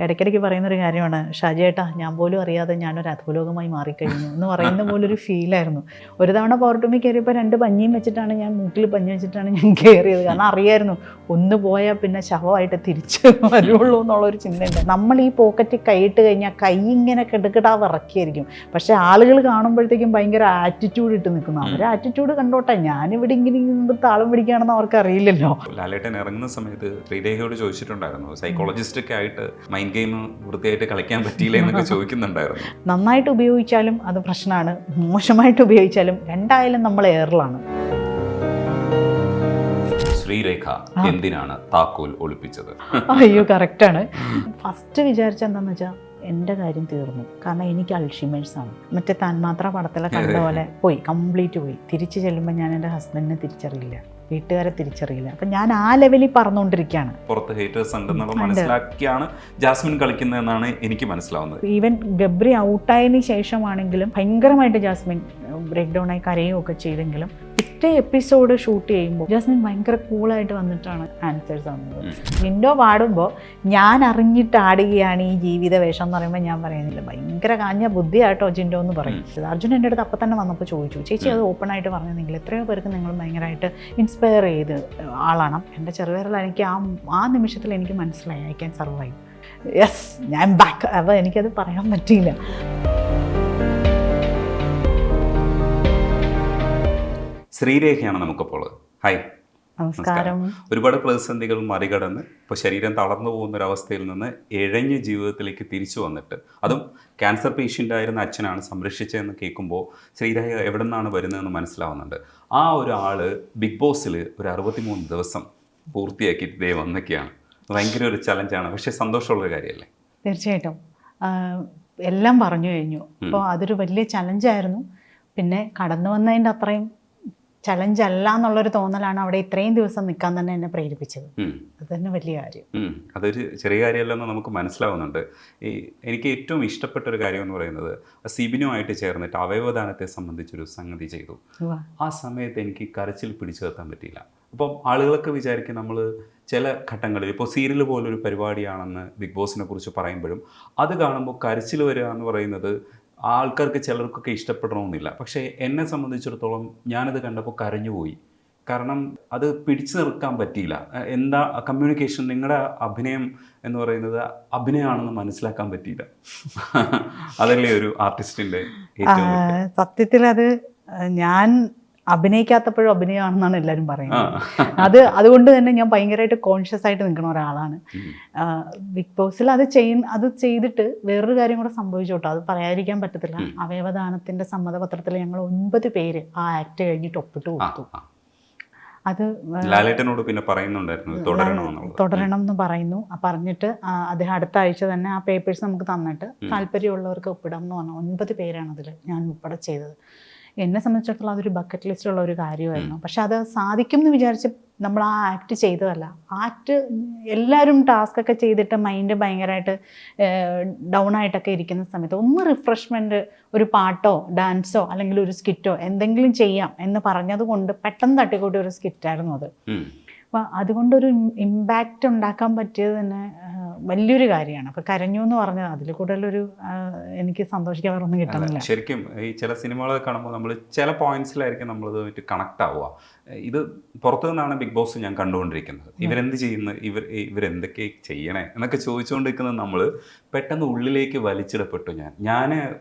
ഇടയ്ക്കിടയ്ക്ക് പറയുന്നൊരു കാര്യമാണ്, ഷാജിയേട്ടാ ഞാൻ പോലും അറിയാതെ ഞാനൊരു അധോലോകമായി മാറിക്കഴിഞ്ഞു എന്ന് പറയുന്ന പോലൊരു ഫീലായിരുന്നു. ഒരു തവണ പൗർട്ടുമി കയറിയപ്പോൾ 2 പഞ്ഞിയും വെച്ചിട്ടാണ് ഞാൻ മൂക്കിൽ പഞ്ഞി വെച്ചിട്ടാണ് ഞാൻ കയറിയത്. കാരണം അറിയായിരുന്നു ഒന്ന് പോയാൽ പിന്നെ ശവമായിട്ട് തിരിച്ച് വരുള്ളൂ എന്നുള്ളൊരു ചിന്തയുണ്ട്. നമ്മൾ ഈ പോക്കറ്റിൽ കൈയിട്ട് കഴിഞ്ഞാൽ കൈ ഇങ്ങനെ കിടക്കിടാ വിറക്കിയായിരിക്കും. പക്ഷേ ആളുകൾ കാണുമ്പോഴത്തേക്കും ഭയങ്കര ആറ്റിറ്റ്യൂഡ് ഇട്ട് നിൽക്കുന്നു. അവർ ആറ്റിറ്റ്യൂഡ് കണ്ടോട്ടെ, ഞാനിവിടെ ഇങ്ങനെ താളം പിടിക്കുകയാണെന്ന് അവർക്ക് അറിയില്ലല്ലോ. ലാലേട്ടൻ ഇറങ്ങുന്ന സമയത്ത് ശ്രീരേഖയോട് ചോദിച്ചിട്ടുണ്ടായിരുന്നു, സൈക്കോളജിസ്റ്റ് ഒക്കെ ആയിട്ട് മൈൻഡ് ഗെയിം വൃത്തിയായിട്ട് കളിക്കാൻ പറ്റിയില്ല എന്നൊക്കെ ചോദിക്കുന്നുണ്ടായിരുന്നു. നന്നായിട്ട് ഉപയോഗിച്ചാലും അത് പ്രശ്നമാണ്, മോശമായിട്ട് ഉപയോഗിച്ചാലും രണ്ടായാലും നമ്മൾ എയറിലാണ്. ശ്രീരേഖ എന്തിനാണ് താക്കോൽ ഒളിപ്പിച്ചത്? അയ്യോ കറക്റ്റാണ്. ഫസ്റ്റ് വിചാരിച്ച എന്താണെന്ന് വെച്ചാൽ എൻ്റെ കാര്യം തീർന്നു. കാരണം എനിക്ക് അൾഷിമേഴ്സാണ്. മറ്റേ തന്മാത്ര പടത്തിലെ കണ്ട പോലെ പോയി, കംപ്ലീറ്റ് പോയി. തിരിച്ചു ചെല്ലുമ്പോൾ ഞാൻ എൻ്റെ ഹസ്ബൻഡിനെ തിരിച്ചറിയില്ല, വീട്ടുകാരെ തിരിച്ചറിയില്ല. അപ്പം ഞാൻ ആ ലെവലിൽ പറന്നുകൊണ്ടിരിക്കുകയാണ്. പുറത്ത് ഹേറ്റേഴ്സ് ഉണ്ടെന്നുള്ള മനസ്സിലാക്കിയാണ് ജാസ്മിൻ കളിക്കുന്നതെന്നാണ് എനിക്ക് മനസ്സിലാവുന്നത്. ഈവൻ ഗബ്രി ഔട്ടായതിന് ശേഷമാണെങ്കിലും ഭയങ്കരമായിട്ട് ജാസ്മിൻ ബ്രേക്ക് ഡൗൺ ആയി കരയുകയൊക്കെ ചെയ്തെങ്കിലും പിറ്റേ എപ്പിസോഡ് ഷൂട്ട് ചെയ്യുമ്പോൾ ജാസ്മിൻ ഭയങ്കര കൂളായിട്ട് വന്നിട്ടാണ് ആൻസേഴ്സ് തന്നത്. ജിൻഡോ പാടുമ്പോൾ ഞാൻ അറിഞ്ഞിട്ട് ആടുകയാണ് ഈ ജീവിത വേഷം എന്ന് പറയുമ്പോൾ ഞാൻ പറയുന്നില്ല, ഭയങ്കര കാഞ്ഞ ബുദ്ധിയായിട്ടോ ജിൻഡോ എന്ന് പറയും. അർജുൻ എൻ്റെ അടുത്ത് അപ്പം തന്നെ വന്നപ്പോൾ ചോദിച്ചു, ചേച്ചി അത് ഓപ്പൺ ആയിട്ട് പറഞ്ഞെങ്കിൽ എത്രയോ പേർക്ക് നിങ്ങൾ ഭയങ്കരമായിട്ട് ഇൻസ്പയർ ചെയ്ത് ആളാണ്. എൻ്റെ ചെറുപേരിൽ എനിക്ക് ആ നിമിഷത്തിൽ എനിക്ക് മനസ്സിലായി ഐ ക്യാൻ സർവൈവ്. യെസ്, ഞാൻ ബാക്ക്. അപ്പോൾ എനിക്കത് പറയാൻ പറ്റിയില്ല. ശ്രീരേഖയാണ് നമുക്കപ്പോൾ. ഹായ്, നമസ്കാരം. ഒരുപാട് പ്രതിസന്ധികൾ മറികടന്ന് ഇപ്പോൾ ശരീരം തളർന്നു പോകുന്നൊരവസ്ഥയിൽ നിന്ന് ഇഴഞ്ഞ ജീവിതത്തിലേക്ക് തിരിച്ചു വന്നിട്ട്, അതും ക്യാൻസർ പേഷ്യൻ്റ് ആയിരുന്ന അച്ഛനാണ് സംരക്ഷിച്ചതെന്ന് കേൾക്കുമ്പോൾ ശ്രീരേഖ എവിടെ നിന്നാണ് വരുന്നതെന്ന് മനസ്സിലാവുന്നുണ്ട്. ആ ഒരാൾ ബിഗ് ബോസിൽ ഒരു 63 ദിവസം പൂർത്തിയാക്കിയിട്ട് ദേ വന്നൊക്കെയാണ്. ഭയങ്കര ഒരു ചലഞ്ചാണ്, പക്ഷേ സന്തോഷമുള്ളൊരു കാര്യമല്ലേ? തീർച്ചയായിട്ടും. എല്ലാം പറഞ്ഞു കഴിഞ്ഞു. അപ്പോൾ അതൊരു വലിയ ചലഞ്ചായിരുന്നു. പിന്നെ കടന്നു വന്നതിൻ്റെ അത്രയും ചലഞ്ച് അല്ല എന്നുള്ളൊരു തോന്നലാണ് അവിടെ ഇത്രയും ദിവസം നിൽക്കാൻ തന്നെ എന്നെ പ്രേരിപ്പിച്ചത്. അത് തന്നെ വലിയ കാര്യം. അതൊരു ചെറിയ കാര്യമല്ലെന്ന് നമുക്ക് മനസ്സിലാവുന്നുണ്ട്. എനിക്ക് ഏറ്റവും ഇഷ്ടപ്പെട്ട ഒരു കാര്യം എന്ന് പറയുന്നത്, സിബിനുമായിട്ട് ചേർന്നിട്ട് അവയവദാനത്തെ സംബന്ധിച്ചൊരു സംഗതി ചെയ്തു. ആ സമയത്ത് എനിക്ക് കരച്ചിൽ പിടിച്ചു നിർത്താൻ പറ്റിയില്ല. അപ്പം ആളുകളൊക്കെ വിചാരിക്കും നമ്മൾ ചില ഘട്ടങ്ങളിൽ, ഇപ്പോൾ സീരിയൽ പോലൊരു പരിപാടിയാണെന്ന് ബിഗ് ബോസിനെ കുറിച്ച് പറയുമ്പോഴും അത് കാണുമ്പോൾ കരച്ചിൽ വരിക എന്ന് പറയുന്നത് ആൾക്കാർക്ക് ചിലർക്കൊക്കെ ഇഷ്ടപ്പെടണമെന്നില്ല. പക്ഷേ എന്നെ സംബന്ധിച്ചിടത്തോളം ഞാനത് കണ്ടപ്പോൾ കരഞ്ഞുപോയി. കാരണം അത് പിടിച്ചു നിർത്താൻ പറ്റിയില്ല. എന്താ കമ്മ്യൂണിക്കേഷൻ, നിങ്ങളുടെ അഭിനയം എന്ന് പറയുന്നത് അഭിനയമാണെന്ന് മനസ്സിലാക്കാൻ പറ്റിയില്ല. അതല്ലേ ഒരു ആർട്ടിസ്റ്റിൻ്റെ ഏറ്റവും സത്യത്തിൽ. അത് ഞാൻ അഭിനയിക്കാത്തപ്പോഴും അഭിനയമാണെന്നാണ് എല്ലാവരും പറയുന്നത്. അതുകൊണ്ട് തന്നെ ഞാൻ ഭയങ്കരമായിട്ട് കോൺഷ്യസ് ആയിട്ട് നിൽക്കുന്ന ഒരാളാണ്. ബിഗ് ബോസിൽ അത് ചെയ്തിട്ട് വേറൊരു കാര്യം കൂടെ സംഭവിച്ചോട്ടോ, അത് പറയാതിരിക്കാൻ പറ്റത്തില്ല. അവയവദാനത്തിൻ്റെ സമ്മതപത്രത്തിൽ ഞങ്ങൾ 9 പേര് ആ ആക്ട് കഴിഞ്ഞിട്ട് ഒപ്പിട്ട് കൊടുത്തു. അത് ലാലേട്ടനോട് പിന്നെ പറയുന്നുണ്ടായിരുന്നു തുടരണം എന്ന് പറയുന്നു. പറഞ്ഞിട്ട് അദ്ദേഹം അടുത്ത ആഴ്ച തന്നെ ആ പേപ്പേഴ്സ് നമുക്ക് തന്നിട്ട് താല്പര്യമുള്ളവർക്ക് ഒപ്പിടാം എന്ന് പറഞ്ഞു. 9 പേരാണ് അതിൽ ഞാൻ ഉൾപ്പെടെ ചെയ്തത്. എന്നെ സംബന്ധിച്ചിടത്തോളം അതൊരു ബക്കറ്റ് ലിസ്റ്റുള്ള ഒരു കാര്യമായിരുന്നു. പക്ഷെ അത് സാധിക്കും എന്ന് വിചാരിച്ച് നമ്മൾ ആ ആക്ട് ചെയ്തതല്ല. ആക്ട് എല്ലാവരും ടാസ്കൊക്കെ ചെയ്തിട്ട് മൈൻഡ് ഭയങ്കരമായിട്ട് ഡൗൺ ആയിട്ടൊക്കെ ഇരിക്കുന്ന സമയത്ത് ഒന്ന് റിഫ്രഷ്മെൻറ്റ്, ഒരു പാട്ടോ ഡാൻസോ അല്ലെങ്കിൽ ഒരു സ്കിറ്റോ എന്തെങ്കിലും ചെയ്യാം എന്ന് പറഞ്ഞത് കൊണ്ട് പെട്ടെന്ന് തട്ടിക്കൂട്ടിയ ഒരു സ്കിറ്റായിരുന്നു അത്. അപ്പോൾ അതുകൊണ്ടൊരു ഇമ്പാക്റ്റ് ഉണ്ടാക്കാൻ പറ്റിയത് തന്നെ വലിയൊരു കാര്യമാണ്. അപ്പോൾ കരഞ്ഞു എന്ന് പറഞ്ഞത് അതിൽ കൂടുതലൊരു എനിക്ക് സന്തോഷിക്കാൻ വേറൊന്നും കിട്ടുന്നില്ല. ശരിക്കും ഈ ചില സിനിമകൾ കാണുമ്പോൾ നമ്മൾ ചില പോയിന്റ്സിലായിരിക്കും നമ്മളിത് കണക്ട് ആവുക. ഇത് പുറത്തു നിന്നാണ് ബിഗ് ബോസ് ഞാൻ കണ്ടുകൊണ്ടിരിക്കുന്നത്. ഇവരെന്ത് ചെയ്യുന്നു, ഇവരെന്തൊക്കെ ചെയ്യണേ എന്നൊക്കെ ചോദിച്ചുകൊണ്ടിരിക്കുന്നത് നമ്മൾ പെട്ടെന്ന് ഉള്ളിലേക്ക് വലിച്ചിടപ്പെട്ടു. ഞാൻ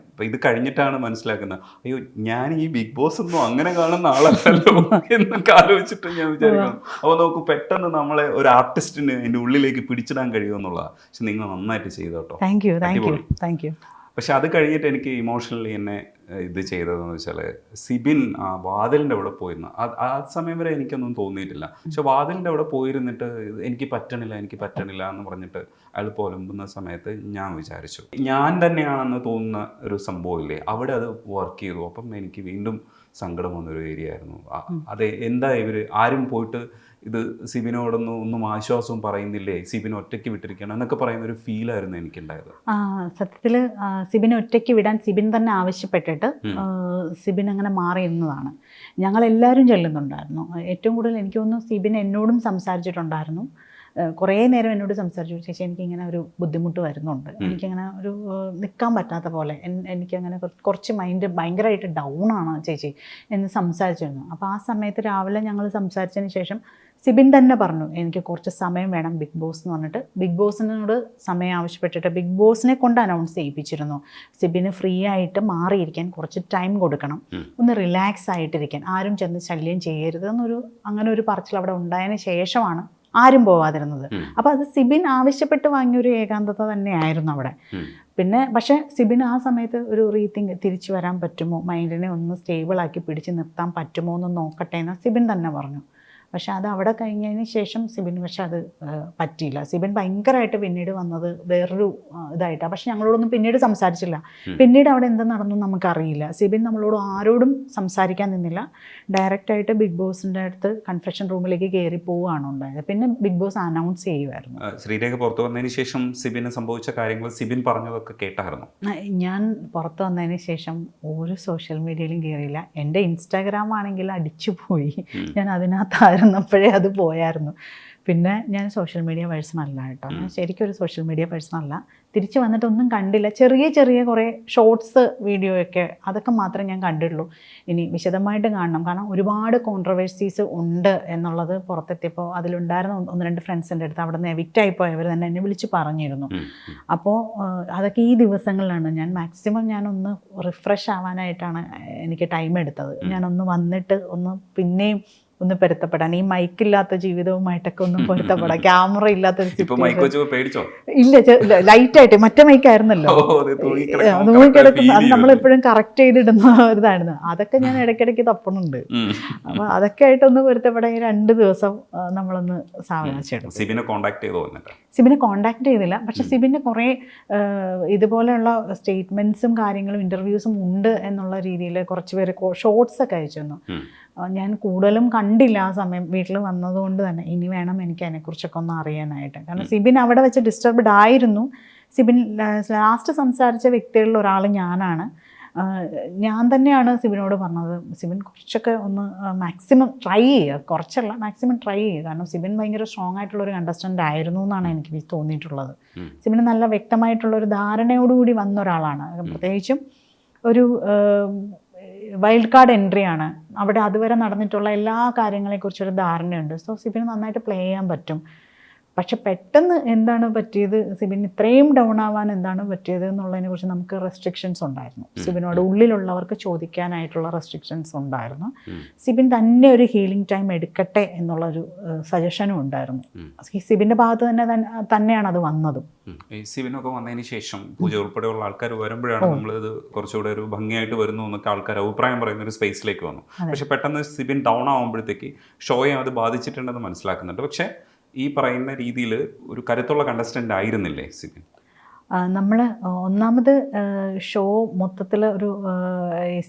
ഇത് കഴിഞ്ഞിട്ടാണ് മനസ്സിലാക്കുന്നത്, അയ്യോ ഞാൻ ഈ ബിഗ് ബോസ് ഒന്നും അങ്ങനെ കാണുന്ന ആളല്ലല്ലോ എന്നൊക്കെ ആലോചിച്ചിട്ട് ഞാൻ വിചാരിക്കുന്നു. അപ്പോൾ നമുക്ക് പെട്ടെന്ന് നമ്മളെ ഒരു ആർട്ടിസ്റ്റിന് എൻ്റെ ഉള്ളിലേക്ക് പിടിച്ചിടാൻ കഴിയുമെന്നുള്ളതാണ്. പക്ഷെ നിങ്ങൾ നന്നായിട്ട് ചെയ്തു കേട്ടോ. Thank you. പക്ഷെ അത് കഴിഞ്ഞിട്ട് എനിക്ക് ഇമോഷണലി എന്നെ ഇത് ചെയ്തതെന്ന് വെച്ചാൽ, സിബിൻ വാതിലിൻ്റെ അവിടെ പോയിരുന്നു. ആ സമയം വരെ എനിക്കൊന്നും തോന്നിയിട്ടില്ല. പക്ഷെ വാതിലിൻ്റെ അവിടെ പോയിരുന്നിട്ട് എനിക്ക് പറ്റണില്ല എന്ന് പറഞ്ഞിട്ട് അയാൾ പുലമ്പുന്ന സമയത്ത് ഞാൻ വിചാരിച്ചു ഞാൻ തന്നെയാണെന്ന് തോന്നുന്ന ഒരു സംഭവമില്ലേ, അവിടെ അത് വർക്ക് ചെയ്തു. അപ്പം എനിക്ക് വീണ്ടും സങ്കടം വന്നൊരു ഏരിയ ആയിരുന്നു. അതെ, എന്താ ഇവർ ആരും പോയിട്ട് ഇത് സിബിനോടൊന്നും ആശ്വാസവും പറയുന്നില്ലേ, സിബിൻ ഒറ്റയ്ക്ക് വിട്ടിരിക്കണം എന്നൊക്കെ പറയുന്ന ഒരു ഫീലായിരുന്നു എനിക്കുണ്ടായത്. സത്യത്തിൽ സിബിനെ ഒറ്റയ്ക്ക് വിടാൻ സിബിൻ തന്നെ ആവശ്യപ്പെട്ടിട്ട് സിബിൻ അങ്ങനെ മാറിയിരുന്നതാണ്. ഞങ്ങളെല്ലാവരും ചെല്ലുന്നുണ്ടായിരുന്നു. ഏറ്റവും കൂടുതൽ എനിക്ക് തോന്നുന്നു സിബിൻ എന്നോടും സംസാരിച്ചിട്ടുണ്ടായിരുന്നു. കുറേ നേരം എന്നോട് സംസാരിച്ചു, ചേച്ചി എനിക്കിങ്ങനെ ഒരു ബുദ്ധിമുട്ട് വരുന്നുണ്ട്, എനിക്കിങ്ങനെ ഒരു നിൽക്കാൻ പറ്റാത്ത പോലെ, എനിക്കങ്ങനെ കുറച്ച് മൈൻഡ് ഭയങ്കരമായിട്ട് ഡൗൺ ആണ് ചേച്ചി എന്ന് സംസാരിച്ചിരുന്നു. അപ്പോൾ ആ സമയത്ത് രാവിലെ ഞങ്ങൾ സംസാരിച്ചതിന് ശേഷം സിബിൻ തന്നെ പറഞ്ഞു എനിക്ക് കുറച്ച് സമയം വേണം ബിഗ് ബോസ് എന്ന് പറഞ്ഞിട്ട് ബിഗ് ബോസിനോട് സമയം ആവശ്യപ്പെട്ടിട്ട് ബിഗ് ബോസിനെ കൊണ്ട് അനൗൺസ് ചെയ്യിപ്പിച്ചിരുന്നു. സിബിന് ഫ്രീ ആയിട്ട് മാറിയിരിക്കാൻ കുറച്ച് ടൈം കൊടുക്കണം, ഒന്ന് റിലാക്സ് ആയിട്ടിരിക്കാൻ, ആരും ചെന്ന് ശല്യം ചെയ്യരുത് എന്നൊരു അങ്ങനെ ഒരു പറച്ചിൽ അവിടെ ഉണ്ടായതിന് ശേഷമാണ് ആരും പോവാതിരുന്നത്. അപ്പോൾ അത് സിബിൻ ആവശ്യപ്പെട്ട് വാങ്ങിയൊരു ഏകാന്തത തന്നെയായിരുന്നു അവിടെ. പിന്നെ പക്ഷേ സിബിൻ ആ സമയത്ത് ഒരു റീതിങ്ക്, തിരിച്ചു വരാൻ പറ്റുമോ, മൈൻഡിനെ ഒന്ന് സ്റ്റേബിളാക്കി പിടിച്ച് നിർത്താൻ പറ്റുമോ എന്ന് നോക്കട്ടെ എന്ന് സിബിൻ തന്നെ പറഞ്ഞു. പക്ഷെ അത് അവിടെ കഴിഞ്ഞതിന് ശേഷം സിബിൻ പക്ഷെ അത് പറ്റിയില്ല. സിബിൻ ഭയങ്കരമായിട്ട് പിന്നീട് വന്നത് വേറൊരു ഇതായിട്ടാണ്. പക്ഷെ ഞങ്ങളോടൊന്നും പിന്നീട് സംസാരിച്ചില്ല. പിന്നീട് അവിടെ എന്ത് നടന്നു നമുക്കറിയില്ല. സിബിൻ നമ്മളോട് ആരോടും സംസാരിക്കാൻ നിന്നില്ല. ഡയറക്റ്റായിട്ട് ബിഗ് ബോസിൻ്റെ അടുത്ത് കൺഫെഷൻ റൂമിലേക്ക് കയറി പോവുകയാണ് ഉണ്ടായത്. പിന്നെ ബിഗ് ബോസ് അനൗൺസ് ചെയ്യുമായിരുന്നു. ശ്രീരേഖ പുറത്തു വന്നതിന് ശേഷം സിബിന് സംഭവിച്ച കാര്യങ്ങൾ സിബിൻ പറഞ്ഞതൊക്കെ കേട്ടായിരുന്നു. ഞാൻ പുറത്ത് വന്നതിന് ശേഷം ഒരു സോഷ്യൽ മീഡിയയിലും കയറിയില്ല. എൻ്റെ ഇൻസ്റ്റാഗ്രാം ആണെങ്കിൽ അടിച്ചു പോയി. ഞാൻ അതിനകത്തായിരുന്നപ്പോഴേ അത് പോയായിരുന്നു. പിന്നെ ഞാൻ സോഷ്യൽ മീഡിയ പേഴ്സൺ അല്ല കേട്ടോ. ഞാൻ ശരിക്കും ഒരു സോഷ്യൽ മീഡിയ പേഴ്സൺ അല്ല. തിരിച്ച് വന്നിട്ടൊന്നും കണ്ടില്ല. ചെറിയ കുറേ ഷോർട്സ് വീഡിയോയൊക്കെ അതൊക്കെ മാത്രമേ ഞാൻ കണ്ടിട്ടുള്ളൂ. ഇനി വിശദമായിട്ട് കാണണം, കാരണം ഒരുപാട് കോൺട്രവേഴ്സീസ് ഉണ്ട് എന്നുള്ളത് പുറത്തെത്തിയപ്പോൾ അതിലുണ്ടായിരുന്ന 1-2 ഫ്രണ്ട്സിൻ്റെ അടുത്ത് അവിടെ നിന്ന് എവിക്റ്റായിപ്പോയവർ തന്നെ എന്നെ വിളിച്ച് പറഞ്ഞിരുന്നു. അപ്പോൾ അതൊക്കെ ഈ ദിവസങ്ങളിലാണ് ഞാൻ മാക്സിമം ഞാനൊന്ന് റിഫ്രഷ് ആവാനായിട്ടാണ് എനിക്ക് ടൈം എടുത്തത്. ഞാനൊന്ന് വന്നിട്ട് ഒന്ന് പിന്നെയും ഒന്ന് പൊരുത്തപ്പെടാൻ, ഈ മൈക്കില്ലാത്ത ജീവിതവുമായിട്ടൊക്കെ ഒന്ന് പൊരുത്തപ്പെടാം. ക്യാമറ ഇല്ലാത്ത ഇല്ല, ലൈറ്റായിട്ട് മറ്റേ മൈക്കായിരുന്നല്ലോ തൂങ്ങിക്കിടക്കുന്ന, അത് നമ്മളെപ്പോഴും കറക്റ്റ് ചെയ്തിടുന്ന ഇതായിരുന്നു. അതൊക്കെ ഞാൻ ഇടയ്ക്കിടയ്ക്ക് തപ്പണുണ്ട്. അപ്പോൾ അതൊക്കെ ആയിട്ടൊന്ന് പൊരുത്തപ്പെടാൻ ഈ 2 ദിവസം നമ്മളൊന്ന് സാവകാശം. സിബിനെ കോണ്ടാക്ട് ചെയ്തില്ല. പക്ഷെ സിബിൻ്റെ കുറേ ഇതുപോലെയുള്ള സ്റ്റേറ്റ്മെൻറ്റ്സും കാര്യങ്ങളും ഇൻ്റർവ്യൂസും ഉണ്ട് എന്നുള്ള രീതിയിൽ കുറച്ച് പേര് ഷോർട്സൊക്കെ അയച്ചു തന്നു. ഞാൻ കൂടുതലും കണ്ടില്ല ആ സമയം, വീട്ടിൽ വന്നതുകൊണ്ട് തന്നെ. ഇനി വേണം എനിക്ക് അതിനെക്കുറിച്ചൊക്കെ ഒന്ന് അറിയാനായിട്ട്. കാരണം സിബിൻ അവിടെ വെച്ച് ഡിസ്റ്റർബ്ഡ് ആയിരുന്നു. സിബിൻ ലാസ്റ്റ് സംസാരിച്ച വ്യക്തികളിൽ ഒരാൾ ഞാനാണ്. ഞാൻ തന്നെയാണ് സിബിനോട് പറഞ്ഞത്, സിബിൻ കുറച്ചൊക്കെ ഒന്ന് മാക്സിമം ട്രൈ ചെയ്യുക, കുറച്ചല്ല മാക്സിമം ട്രൈ ചെയ്യുക. കാരണം സിബിൻ ഭയങ്കര സ്ട്രോങ് ആയിട്ടുള്ളൊരു കണ്ടസ്റ്റൻ്റ് ആയിരുന്നു എന്നാണ് എനിക്ക് തോന്നിയിട്ടുള്ളത്. സിബിന് നല്ല വ്യക്തമായിട്ടുള്ളൊരു ധാരണയോടുകൂടി വന്ന ഒരാളാണ്. പ്രത്യേകിച്ചും ഒരു വൈൽഡ് കാർഡ് എൻട്രിയാണ്. അവിടെ അതുവരെ നടന്നിട്ടുള്ള എല്ലാ കാര്യങ്ങളെക്കുറിച്ചൊരു ധാരണയുണ്ട്. സോ സിബിന് നന്നായിട്ട് പ്ലേ ചെയ്യാൻ പറ്റും. പക്ഷെ പെട്ടെന്ന് എന്താണ് പറ്റിയത്, സിബിന് ഇത്രയും ഡൗൺ ആവാൻ എന്താണ് പറ്റിയത് എന്നുള്ളതിനെ കുറിച്ച് നമുക്ക് റെസ്ട്രിക്ഷൻസ് ഉണ്ടായിരുന്നു. സിബിനോട് ഉള്ളിലുള്ളവർക്ക് ചോദിക്കാനായിട്ടുള്ള റെസ്ട്രിക്ഷൻസ് ഉണ്ടായിരുന്നു. സിബിൻ തന്നെ ഒരു ഹീലിംഗ് ടൈം എടുക്കട്ടെ എന്നുള്ളൊരു സജഷനും ഉണ്ടായിരുന്നു. സിബിൻ്റെ ഭാഗത്ത് തന്നെയാണ് അത് വന്നതും. ഈ സിബിനൊക്കെ വന്നതിന് ശേഷം പൂജ ഉൾപ്പെടെയുള്ള ആൾക്കാർ വരുമ്പോഴാണ് നമ്മളിത് കുറച്ചുകൂടെ ഒരു ഭംഗിയായിട്ട് വരുന്നു എന്നൊക്കെ ആൾക്കാർ അഭിപ്രായം പറയുന്ന ഒരു സ്പേസിലേക്ക് വന്നു. പക്ഷെ പെട്ടെന്ന് സിബിൻ ഡൗൺ ആകുമ്പോഴത്തേക്ക് ഷോയെ അത് ബാധിച്ചിട്ടുണ്ടെന്ന് മനസ്സിലാക്കുന്നുണ്ട്. പക്ഷേ ഈ പറയുന്ന രീതിയിൽ ഒരു കരുത്തുള്ള കണ്ടസ്റ്റൻ്റ് ആയിരുന്നില്ലേ സിബിൻ? നമ്മൾ ഒന്നാമത് ഷോ മൊത്തത്തിൽ ഒരു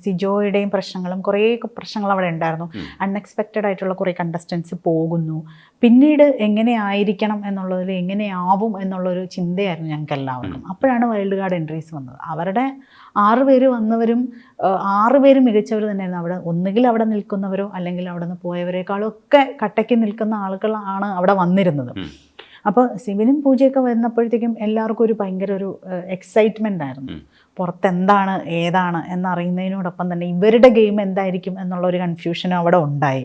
സിജോയുടെയും പ്രശ്നങ്ങളും കുറേ പ്രശ്നങ്ങൾ അവിടെ ഉണ്ടായിരുന്നു. അൺഎക്സ്പെക്റ്റഡ് ആയിട്ടുള്ള കുറേ കണ്ടസ്റ്റൻസ് പോകുന്നു. പിന്നീട് എങ്ങനെയായിരിക്കണം എന്നുള്ളതിൽ എങ്ങനെയാവും എന്നുള്ളൊരു ചിന്തയായിരുന്നു ഞങ്ങൾക്ക് എല്ലാവർക്കും. അപ്പോഴാണ് വൈൽഡ് കാർഡ് എൻട്രീസ് വന്നത്. അവരുടെ 6 പേര് വന്നവരും 6 പേര് മികച്ചവർ തന്നെയായിരുന്നു. അവിടെ ഒന്നുകിൽ അവിടെ നിൽക്കുന്നവരോ അല്ലെങ്കിൽ അവിടെ നിന്ന് പോയവരെക്കാളും ഒക്കെ കട്ടയ്ക്ക് നിൽക്കുന്ന ആളുകളാണ് അവിടെ വന്നിരുന്നത്. അപ്പോൾ സിബിനും പൂജയൊക്കെ വന്നപ്പോഴത്തേക്കും എല്ലാവർക്കും ഒരു ഭയങ്കര ഒരു എക്സൈറ്റ്മെൻ്റ് ആയിരുന്നു. പുറത്തെന്താണ് ഏതാണ് എന്നറിയുന്നതിനോടൊപ്പം തന്നെ ഇവരുടെ ഗെയിം എന്തായിരിക്കും എന്നുള്ളൊരു കൺഫ്യൂഷനും അവിടെ ഉണ്ടായി.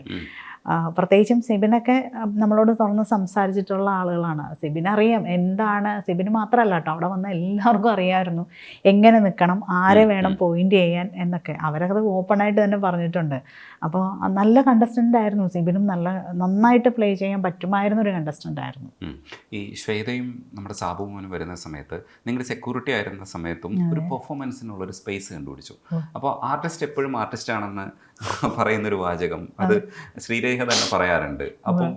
പ്രത്യേകിച്ചും സിബിനൊക്കെ നമ്മളോട് തുറന്ന് സംസാരിച്ചിട്ടുള്ള ആളുകളാണ്. സിബിനറിയാം എന്താണ്, സിബിന് മാത്രമല്ല കേട്ടോ, അവിടെ വന്ന എല്ലാവർക്കും അറിയാമായിരുന്നു എങ്ങനെ നിൽക്കണം, ആരെ വേണം പോയിന്റ് ചെയ്യാൻ എന്നൊക്കെ. അവരത് ഓപ്പണായിട്ട് തന്നെ പറഞ്ഞിട്ടുണ്ട്. അപ്പോൾ നല്ല കണ്ടസ്റ്റൻ്റ് ആയിരുന്നു. സിബിനും നന്നായിട്ട് പ്ലേ ചെയ്യാൻ പറ്റുമായിരുന്ന ഒരു കണ്ടസ്റ്റൻ്റ് ആയിരുന്നു. ഈ ശ്വേതയും നമ്മുടെ സാബുമോനും വരുന്ന സമയത്ത് നിങ്ങളുടെ സെക്യൂരിറ്റി ആയിരുന്ന സമയത്തും ഒരു പെർഫോമൻസിനുള്ളൊരു സ്പേസ് കണ്ടുപിടിച്ചു. അപ്പോൾ ആർട്ടിസ്റ്റ് എപ്പോഴും ആർട്ടിസ്റ്റ് ആണെന്ന് പറയുന്നൊരു വാചകം അത് ശ്രീരേഖ തന്നെ പറയാറുണ്ട്. അപ്പം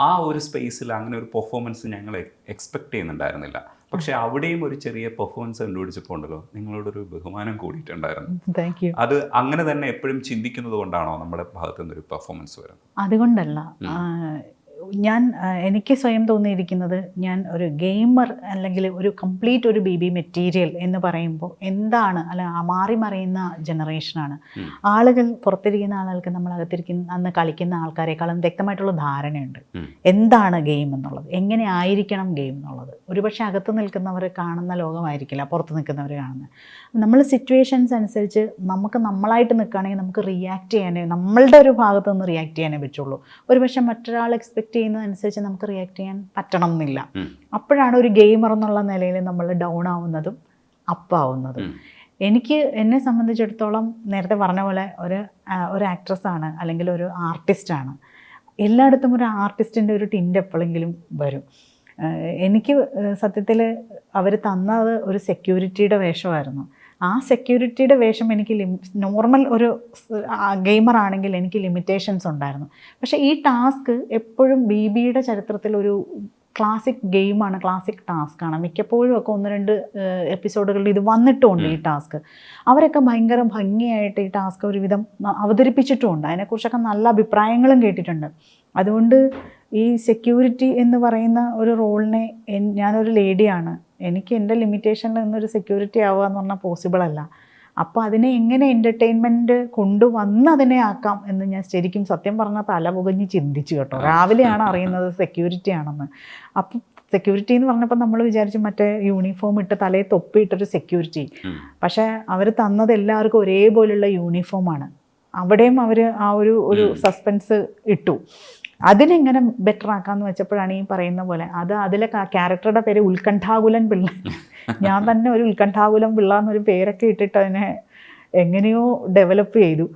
ആ ഒരു സ്പേസിൽ അങ്ങനെ ഒരു പെർഫോമൻസ് ഞങ്ങൾ എക്സ്പെക്ട് ചെയ്യുന്നുണ്ടായിരുന്നില്ല. പക്ഷെ അവിടെയും ഒരു ചെറിയ പെർഫോമൻസ് കണ്ടുപിടിച്ചപ്പോൾ ഉണ്ടല്ലോ, നിങ്ങളോടൊരു ബഹുമാനം കൂടിയിട്ടുണ്ടായിരുന്നു. അത് അങ്ങനെ തന്നെ എപ്പോഴും ചിന്തിക്കുന്നത് കൊണ്ടാണോ നമ്മുടെ ഭാഗത്തു നിന്നൊരു പെർഫോമൻസ് വരുന്നത്? അതുകൊണ്ടല്ല, എനിക്ക് സ്വയം തോന്നിയിരിക്കുന്നത് ഞാൻ ഒരു ഗെയിമർ അല്ലെങ്കിൽ ഒരു കംപ്ലീറ്റ് ഒരു ബി മെറ്റീരിയൽ എന്ന് പറയുമ്പോൾ എന്താണ് മാറി മറിയുന്ന ജനറേഷനാണ്. ആളുകൾ പുറത്തിരിക്കുന്ന ആളുകൾക്ക് അന്ന് കളിക്കുന്ന ആൾക്കാരെക്കാളും വ്യക്തമായിട്ടുള്ള ധാരണയുണ്ട് എന്താണ് ഗെയിം എന്നുള്ളത്, എങ്ങനെ ആയിരിക്കണം ഗെയിം എന്നുള്ളത്. ഒരുപക്ഷെ അകത്ത് നിൽക്കുന്നവർ കാണുന്ന ലോകമായിരിക്കില്ല പുറത്ത് നിൽക്കുന്നവർ കാണുന്നത്. നമ്മൾ സിറ്റുവേഷൻസ് അനുസരിച്ച് നമുക്ക് നമ്മളായിട്ട് നിൽക്കുകയാണെങ്കിൽ നമുക്ക് റിയാക്ട് ചെയ്യാനേ, നമ്മളുടെ ഒരു ഭാഗത്തു നിന്ന് റിയാക്ട് ചെയ്യാനേ പറ്റുള്ളൂ. ഒരുപക്ഷെ മറ്റൊരാൾ എക്സ്പെക്റ്റ് ചെയ്യുന്നതനുസരിച്ച് നമുക്ക് റിയാക്ട് ചെയ്യാൻ പറ്റണം എന്നില്ല. അപ്പോഴാണ് ഒരു ഗെയിമർ എന്നുള്ള നിലയിൽ നമ്മൾ ഡൗൺ ആവുന്നതും അപ്പ് ആവുന്നതും. എന്നെ സംബന്ധിച്ചിടത്തോളം നേരത്തെ പറഞ്ഞ പോലെ ഒരു ആക്ട്രസ്സാണ് അല്ലെങ്കിൽ ഒരു ആർട്ടിസ്റ്റാണ്. എല്ലായിടത്തും ഒരു ആർട്ടിസ്റ്റിൻ്റെ ഒരു ടിൻ്റ് എപ്പോഴെങ്കിലും വരും. എനിക്ക് സത്യത്തിൽ അവർ തന്നത് ഒരു സെക്യൂരിറ്റിയുടെ വേഷമായിരുന്നു. ആ സെക്യൂരിറ്റിയുടെ വേഷം എനിക്ക് നോർമൽ ഒരു ഗെയിമർ ആണെങ്കിൽ എനിക്ക് ലിമിറ്റേഷൻസ് ഉണ്ടായിരുന്നു. പക്ഷേ ഈ ടാസ്ക് എപ്പോഴും ബിയുടെ ചരിത്രത്തിൽ ഒരു ക്ലാസിക് ഗെയിമാണ്, ക്ലാസിക് ടാസ്ക്കാണ്. മിക്കപ്പോഴും ഒക്കെ 1-2 എപ്പിസോഡുകളിൽ ഇത് വന്നിട്ടുമുണ്ട് ഈ ടാസ്ക്. അവരൊക്കെ ഭയങ്കര ഭംഗിയായിട്ട് ഈ ടാസ്ക് ഒരുവിധം അവതരിപ്പിച്ചിട്ടുമുണ്ട്. അതിനെക്കുറിച്ചൊക്കെ നല്ല അഭിപ്രായങ്ങളും കേട്ടിട്ടുണ്ട്. അതുകൊണ്ട് ഈ സെക്യൂരിറ്റി എന്ന് പറയുന്ന ഒരു റോളിനെ, ഞാനൊരു ലേഡിയാണ്, എനിക്ക് എൻ്റെ ലിമിറ്റേഷനിൽ നിന്നൊരു സെക്യൂരിറ്റി ആവുക എന്ന് പറഞ്ഞാൽ പോസിബിൾ അല്ല. അപ്പോൾ അതിനെ എങ്ങനെ എൻ്റർടൈൻമെൻറ്റ് കൊണ്ടുവന്ന് അതിനെ ആക്കാം എന്ന് ഞാൻ ശരിക്കും സത്യം പറഞ്ഞാൽ തല പുകഞ്ഞ് ചിന്തിച്ചു കേട്ടോ. രാവിലെയാണ് അറിയുന്നത് സെക്യൂരിറ്റി ആണെന്ന്. അപ്പം സെക്യൂരിറ്റി എന്ന് പറഞ്ഞപ്പോൾ നമ്മൾ വിചാരിച്ചു മറ്റേ യൂണിഫോം ഇട്ട് തലയിൽ തൊപ്പിയിട്ടൊരു സെക്യൂരിറ്റി. പക്ഷേ അവർ തന്നത് എല്ലാവർക്കും ഒരേപോലുള്ള യൂണിഫോമാണ്. അവിടെയും അവർ ആ ഒരു സസ്പെൻസ് ഇട്ടു. അതിനെങ്ങനെ ബെറ്റർ ആക്കാമെന്ന് വെച്ചപ്പോഴാണ് ഈ പറയുന്ന പോലെ അതിലെ ക്യാരക്ടറുടെ പേര് ഉത്കണ്ഠാകുലൻ പിള്ള. ഞാൻ തന്നെ ഒരു ഉത്കണ്ഠാകുലൻ പിള്ള എന്നൊരു പേരൊക്കെ ഇട്ടിട്ട് അതിനെ എങ്ങനെയോ ഡെവലപ്പ് ചെയ്തു.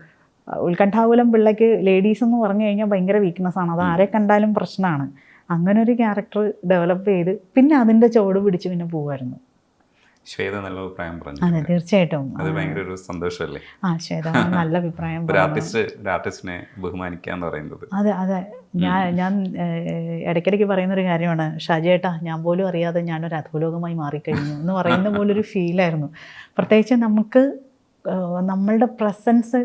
ഉത്കണ്ഠാകുലൻ പിള്ളയ്ക്ക് ലേഡീസ് എന്ന് പറഞ്ഞു കഴിഞ്ഞാൽ ഭയങ്കര വീക്ക്നെസ്സാണ്, അത് ആരെ കണ്ടാലും പ്രശ്നമാണ്. അങ്ങനെ ഒരു ക്യാരക്ടർ ഡെവലപ്പ് ചെയ്ത് പിന്നെ അതിൻ്റെ ചുവട് പിടിച്ച് പിന്നെ പോകുമായിരുന്നു. ശ്വേത നല്ല അഭിപ്രായം പറഞ്ഞു. അതെ, തീർച്ചയായിട്ടും അത് ഭയങ്കര ഒരു സന്തോഷമല്ലേ. ശ്വേത നല്ല അഭിപ്രായം. ആർട്ടിസ്റ്റിനെ ബഹുമാനിക്കാന്ന് പറയുന്നത്. അതെ ഞാൻ ഇടയ്ക്കിടയ്ക്ക് പറയുന്നൊരു കാര്യമാണ്, ഷാജിയേട്ടാ ഞാൻ പോലും അറിയാതെ ഞാനൊരു അധോലോകമായി മാറിക്കഴിഞ്ഞു എന്ന് പറയുന്ന പോലൊരു ഫീലായിരുന്നു. പ്രത്യേകിച്ച് നമുക്ക് നമ്മളുടെ പ്രസൻസ്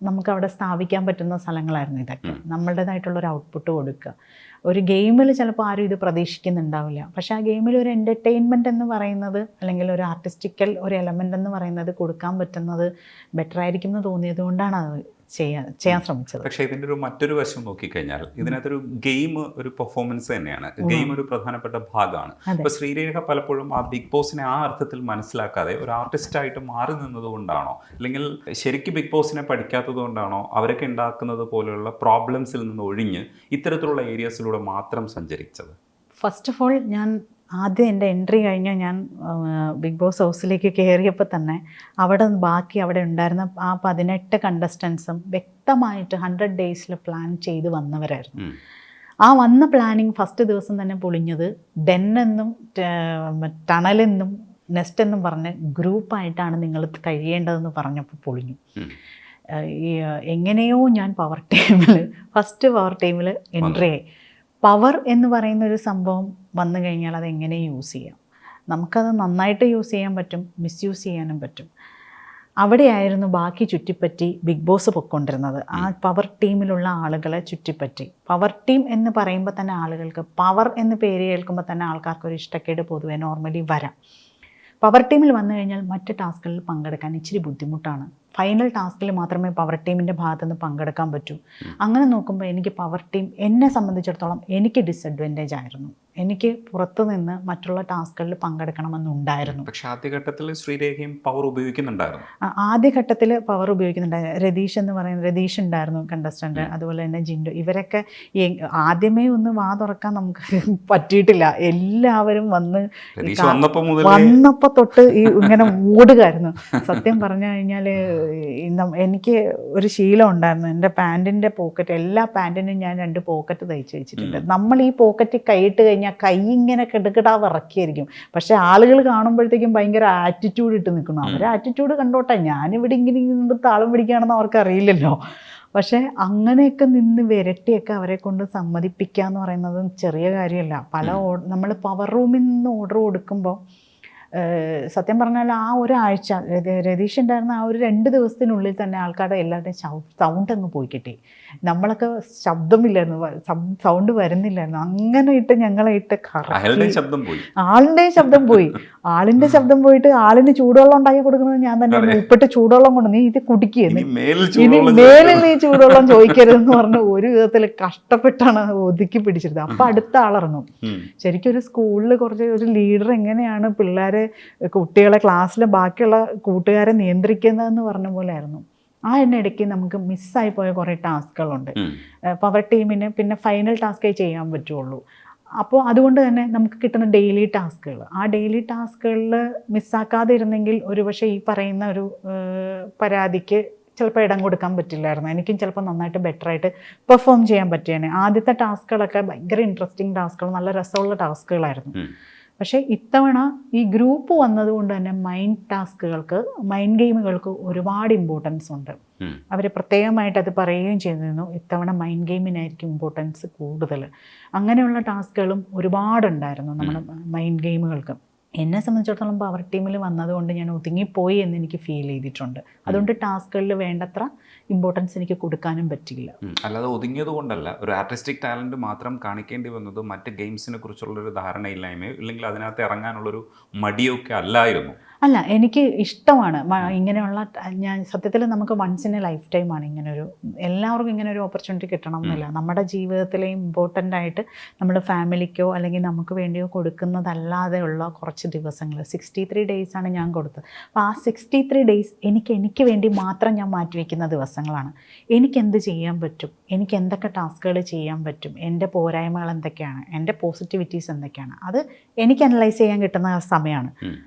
നമുക്ക് അവിടെ സ്ഥാപിക്കാൻ പറ്റുന്ന സ്ഥലങ്ങളായിരുന്നു ഇതൊക്കെ. നമ്മളുടേതായിട്ടുള്ളൊരു ഔട്ട്പുട്ട് കൊടുക്കുക. ഒരു ഗെയിമിൽ ചിലപ്പോൾ ആരും ഇത് പ്രതീക്ഷിക്കുന്നുണ്ടാവില്ല. പക്ഷേ ആ ഗെയിമിൽ ഒരു എൻ്റർടൈൻമെൻറ്റ് എന്ന് പറയുന്നത് അല്ലെങ്കിൽ ഒരു ആർട്ടിസ്റ്റിക്കൽ ഒരു എലമെൻ്റ് എന്ന് പറയുന്നത് കൊടുക്കാൻ പറ്റുന്നത് ബെറ്റർ ആയിരിക്കും എന്ന് തോന്നിയത് കൊണ്ടാണ് അത് ചെയ്യാൻ ശ്രമിച്ചത്. പക്ഷേ ഇതിൻ്റെ മറ്റൊരു വശം നോക്കിക്കഴിഞ്ഞാൽ ഇതിനകത്തൊരു ഗെയിം ഒരു പെർഫോമൻസ് തന്നെയാണ്. ഗെയിം ഒരു പ്രധാനപ്പെട്ട ഭാഗമാണ്. അപ്പോൾ ശ്രീരേഖ പലപ്പോഴും ആ ബിഗ് ബോസിനെ ആ അർത്ഥത്തിൽ മനസ്സിലാക്കാതെ ഒരു ആർട്ടിസ്റ്റായിട്ട് മാറി നിന്നതുകൊണ്ടാണോ, അല്ലെങ്കിൽ ശരിക്കും ബിഗ് ബോസിനെ പഠിക്കാത്തത് കൊണ്ടാണോ അവരൊക്കെ ഉണ്ടാക്കുന്നത് പോലെയുള്ള പ്രോബ്ലംസിൽ നിന്ന് ഒഴിഞ്ഞ് ഇത്തരത്തിലുള്ള ഏരിയാസിലൂടെ മാത്രം സഞ്ചരിച്ചത്? ഫസ്റ്റ് ഓഫ് ഓൾ ഞാൻ ആദ്യം എൻ്റെ എൻട്രി കഴിഞ്ഞ് ഞാൻ ബിഗ് ബോസ് ഹൗസിലേക്ക് കയറിയപ്പോൾ തന്നെ അവിടെ ഉണ്ടായിരുന്ന ആ 18 കണ്ടസ്റ്റൻസും വ്യക്തമായിട്ട് 100 ഡേയ്സിൽ പ്ലാൻ ചെയ്ത് വന്നവരായിരുന്നു. ആ വന്ന പ്ലാനിങ് ഫസ്റ്റ് ദിവസം തന്നെ പൊളിഞ്ഞത് ഡെന്നെന്നും ടണലെന്നും നെസ്റ്റ് എന്നും പറഞ്ഞ് ഗ്രൂപ്പായിട്ടാണ് നിങ്ങൾ കഴിയേണ്ടതെന്ന് പറഞ്ഞപ്പോൾ പൊളിഞ്ഞു. എങ്ങനെയോ ഞാൻ ഫസ്റ്റ് പവർ ടീമിൽ എൻട്രി ആയി. പവർ എന്ന് പറയുന്ന ഒരു സംഭവം വന്നു കഴിഞ്ഞാൽ അതെങ്ങനെ യൂസ് ചെയ്യാം, നമുക്കത് നന്നായിട്ട് യൂസ് ചെയ്യാൻ പറ്റും, മിസ്യൂസ് ചെയ്യാനും പറ്റും. അവിടെയായിരുന്നു ബാക്കി ചുറ്റിപ്പറ്റി ബിഗ് ബോസ് പൊയ്ക്കൊണ്ടിരുന്നത്. ആ പവർ ടീമിലുള്ള ആളുകളെ ചുറ്റിപ്പറ്റി. പവർ ടീം എന്ന് പറയുമ്പോൾ തന്നെ ആളുകൾക്ക് പവർ എന്ന് പേര് കേൾക്കുമ്പോൾ തന്നെ ആൾക്കാർക്കൊരു ഇഷ്ടക്കേട് പൊതുവെ നോർമലി വരാം. പവർ ടീമിൽ വന്നു കഴിഞ്ഞാൽ മറ്റ് ടാസ്കുകളിൽ പങ്കെടുക്കാൻ ഇച്ചിരി ബുദ്ധിമുട്ടാണ്. ഫൈനൽ ടാസ്കിൽ മാത്രമേ പവർ ടീമിൻ്റെ ഭാഗത്തുനിന്ന് പങ്കെടുക്കാൻ പറ്റൂ. അങ്ങനെ നോക്കുമ്പോൾ എനിക്ക് പവർ ടീം എന്നെ സംബന്ധിച്ചിടത്തോളം എനിക്ക് ഡിസഡ്വാൻറ്റേജ് ആയിരുന്നു. എനിക്ക് പുറത്തു നിന്ന് മറ്റുള്ള ടാസ്കുകളിൽ പങ്കെടുക്കണമെന്നുണ്ടായിരുന്നു. പക്ഷേ ആദ്യഘട്ടത്തിൽ ശ്രീരേഖയും പവർ ഉപയോഗിക്കുന്നുണ്ടായിരുന്നു. ആദ്യഘട്ടത്തിൽ പവർ ഉപയോഗിക്കുന്നുണ്ടായിരുന്നു. രതീഷ് ഉണ്ടായിരുന്നു കണ്ടസ്റ്റൻ്റ്, അതുപോലെ തന്നെ ജിൻഡു. ഇവരൊക്കെ ആദ്യമേ ഒന്ന് വാ തുറക്കാൻ നമുക്ക് പറ്റിയിട്ടില്ല. എല്ലാവരും വന്നപ്പോൾ തൊട്ട് ഇങ്ങനെ ഓടുകയായിരുന്നു. സത്യം പറഞ്ഞു കഴിഞ്ഞാൽ എനിക്ക് ഒരു ശീലം ഉണ്ടായിരുന്നു. എൻ്റെ പാൻറ്റിൻ്റെ പോക്കറ്റ്, എല്ലാ പാൻറ്റിനും ഞാൻ 2 പോക്കറ്റ് തയ്ച്ച് വെച്ചിട്ടുണ്ട്. നമ്മൾ ഈ പോക്കറ്റ് കൈയിട്ട് കഴിഞ്ഞാൽ കൈ ഇങ്ങനെ കിടക്കിടാ വിറക്കിയായിരിക്കും. പക്ഷേ ആളുകൾ കാണുമ്പോഴത്തേക്കും ഭയങ്കര ആറ്റിറ്റ്യൂഡ് ഇട്ട് നിൽക്കുന്നു. അവർ ആറ്റിറ്റ്യൂഡ് കണ്ടോട്ടെ, ഞാനിവിടെ ഇങ്ങനെ നിന്ന് താളം പിടിക്കുകയാണെന്ന് അവർക്ക് അറിയില്ലല്ലോ. പക്ഷേ അങ്ങനെയൊക്കെ നിന്ന് വിരട്ടിയൊക്കെ അവരെ കൊണ്ട് സമ്മതിപ്പിക്കുക എന്ന് പറയുന്നത് ചെറിയ കാര്യമല്ല. നമ്മൾ പവർ റൂമിൽ നിന്ന് ഓർഡർ കൊടുക്കുമ്പോൾ സത്യം പറഞ്ഞാൽ ആ ഒരാഴ്ച രതീഷ് ഉണ്ടായിരുന്ന ആ ഒരു 2 ദിവസത്തിനുള്ളിൽ തന്നെ ആൾക്കാരുടെ എല്ലാവരുടെയും സൗണ്ട് അങ്ങ് പോയി കിട്ടി. നമ്മളൊക്കെ ശബ്ദമില്ലായിരുന്നു, സൗണ്ട് വരുന്നില്ലായിരുന്നു. അങ്ങനെ ഇട്ട് ഞങ്ങളെ ഇട്ട് ആളുടെ ശബ്ദം പോയി. ആളിൻ്റെ ശബ്ദം പോയിട്ട് ആളിന് ചൂടുവെള്ളം ഉണ്ടാക്കി കൊടുക്കുന്നത് ഞാൻ തന്നെ. ഉപ്പിട്ട് ചൂടുവെള്ളം കൊണ്ട് നീ ഇത് കുടിക്കുക, ഇനി മേലിൽ നീ ചൂടുവെള്ളം ചോദിക്കരുതെന്ന് പറഞ്ഞ് ഒരു വിധത്തിൽ കഷ്ടപ്പെട്ടാണ് ഒതുക്കി പിടിച്ചിരുന്നത്. അപ്പം അടുത്ത ആളിറങ്ങും. ശരിക്കും ഒരു സ്കൂളിൽ ഒരു ലീഡർ എങ്ങനെയാണ് പിള്ളേരെ, കുട്ടികളെ, ക്ലാസ്സിലെ ബാക്കിയുള്ള കൂട്ടുകാരെ നിയന്ത്രിക്കുന്നതെന്ന് പറഞ്ഞ പോലെ ആയിരുന്നു. ആ ഇടയ്ക്ക് നമുക്ക് മിസ്സായി പോയ കുറേ ടാസ്കുകളുണ്ട്. പവർ ടീമിന് പിന്നെ ഫൈനൽ ടാസ്കേ ചെയ്യാൻ പറ്റുള്ളൂ. അപ്പോൾ അതുകൊണ്ട് തന്നെ നമുക്ക് കിട്ടുന്ന ഡെയിലി ടാസ്കുകൾ, ആ ഡെയിലി ടാസ്കുകളിൽ മിസ്സാക്കാതെ ഇരുന്നെങ്കിൽ ഒരുപക്ഷെ ഈ പറയുന്ന ഒരു പരാതിക്ക് ചിലപ്പോൾ ഇടം കൊടുക്കാൻ പറ്റില്ലായിരുന്നു. എനിക്കും ചിലപ്പോൾ നന്നായിട്ട് ബെറ്ററായിട്ട് പെർഫോം ചെയ്യാൻ പറ്റിയേനെ. ആദ്യത്തെ ടാസ്കുകളൊക്കെ ഭയങ്കര ഇൻട്രസ്റ്റിംഗ് ടാസ്കുകൾ, നല്ല രസമുള്ള ടാസ്കുകളായിരുന്നു. പക്ഷേ ഇത്തവണ ഈ ഗ്രൂപ്പ് വന്നതുകൊണ്ട് തന്നെ മൈൻഡ് ഗെയിമുകൾക്ക് ഒരുപാട് ഇമ്പോർട്ടൻസ് ഉണ്ട്. അവർ പ്രത്യേകമായിട്ട് അത് പറയുകയും ചെയ്തിരുന്നു, ഇത്തവണ മൈൻഡ് ഗെയിമിനായിരിക്കും ഇമ്പോർട്ടൻസ് കൂടുതൽ. അങ്ങനെയുള്ള ടാസ്കുകളും ഒരുപാടുണ്ടായിരുന്നു നമ്മുടെ മൈൻഡ് ഗെയിമുകൾക്ക്. എന്നെ സംബന്ധിച്ചിടത്തോളം പവർ ടീമിൽ വന്നതുകൊണ്ട് ഞാൻ ഒതുങ്ങിപ്പോയി എന്ന് എനിക്ക് ഫീൽ ചെയ്തിട്ടുണ്ട്. അതുകൊണ്ട് ടാസ്കുകളിൽ വേണ്ടത്ര ഇമ്പോർട്ടൻസ് എനിക്ക് കൊടുക്കാനും പറ്റില്ല. അല്ലാതെ ഒതുങ്ങിയത് കൊണ്ടല്ല, ഒരു ആർട്ടിസ്റ്റിക് ടാലൻറ്റ് മാത്രം കാണിക്കേണ്ടി വന്നത് മറ്റ് ഗെയിംസിനെ കുറിച്ചുള്ളൊരു ധാരണയില്ലായ്മയോ ഇല്ലെങ്കിൽ അതിനകത്ത് ഇറങ്ങാനുള്ളൊരു മടിയൊക്കെ അല്ലായിരുന്നു. അല്ല, എനിക്ക് ഇഷ്ടമാണ് ഇങ്ങനെയുള്ള, ഞാൻ സത്യത്തിൽ നമുക്ക് വൺസ് ഇൻ എ ലൈഫ് ടൈമാണ് ഇങ്ങനൊരു, എല്ലാവർക്കും ഇങ്ങനൊരു ഓപ്പർച്യൂണിറ്റി കിട്ടണം എന്നില്ല. നമ്മുടെ ജീവിതത്തിലെ ഇമ്പോർട്ടൻ്റ് ആയിട്ട് നമ്മുടെ ഫാമിലിക്കോ അല്ലെങ്കിൽ നമുക്ക് വേണ്ടിയോ കൊടുക്കുന്നതല്ലാതെയുള്ള കുറച്ച് ദിവസങ്ങൾ, 63 ഡേയ്സാണ് ഞാൻ കൊടുത്തത്. അപ്പോൾ ആ 63 ഡേയ്സ് എനിക്ക് വേണ്ടി മാത്രം ഞാൻ മാറ്റിവെക്കുന്ന ദിവസങ്ങളാണ്. എനിക്കെന്ത് ചെയ്യാൻ പറ്റും, എനിക്ക് എന്തൊക്കെ ടാസ്കുകൾ ചെയ്യാൻ പറ്റും, എൻ്റെ പോരായ്മകൾ എന്തൊക്കെയാണ്, എൻ്റെ പോസിറ്റിവിറ്റീസ് എന്തൊക്കെയാണ്, അത് എനിക്ക് അനലൈസ് ചെയ്യാൻ കിട്ടുന്ന സമയമാണ്.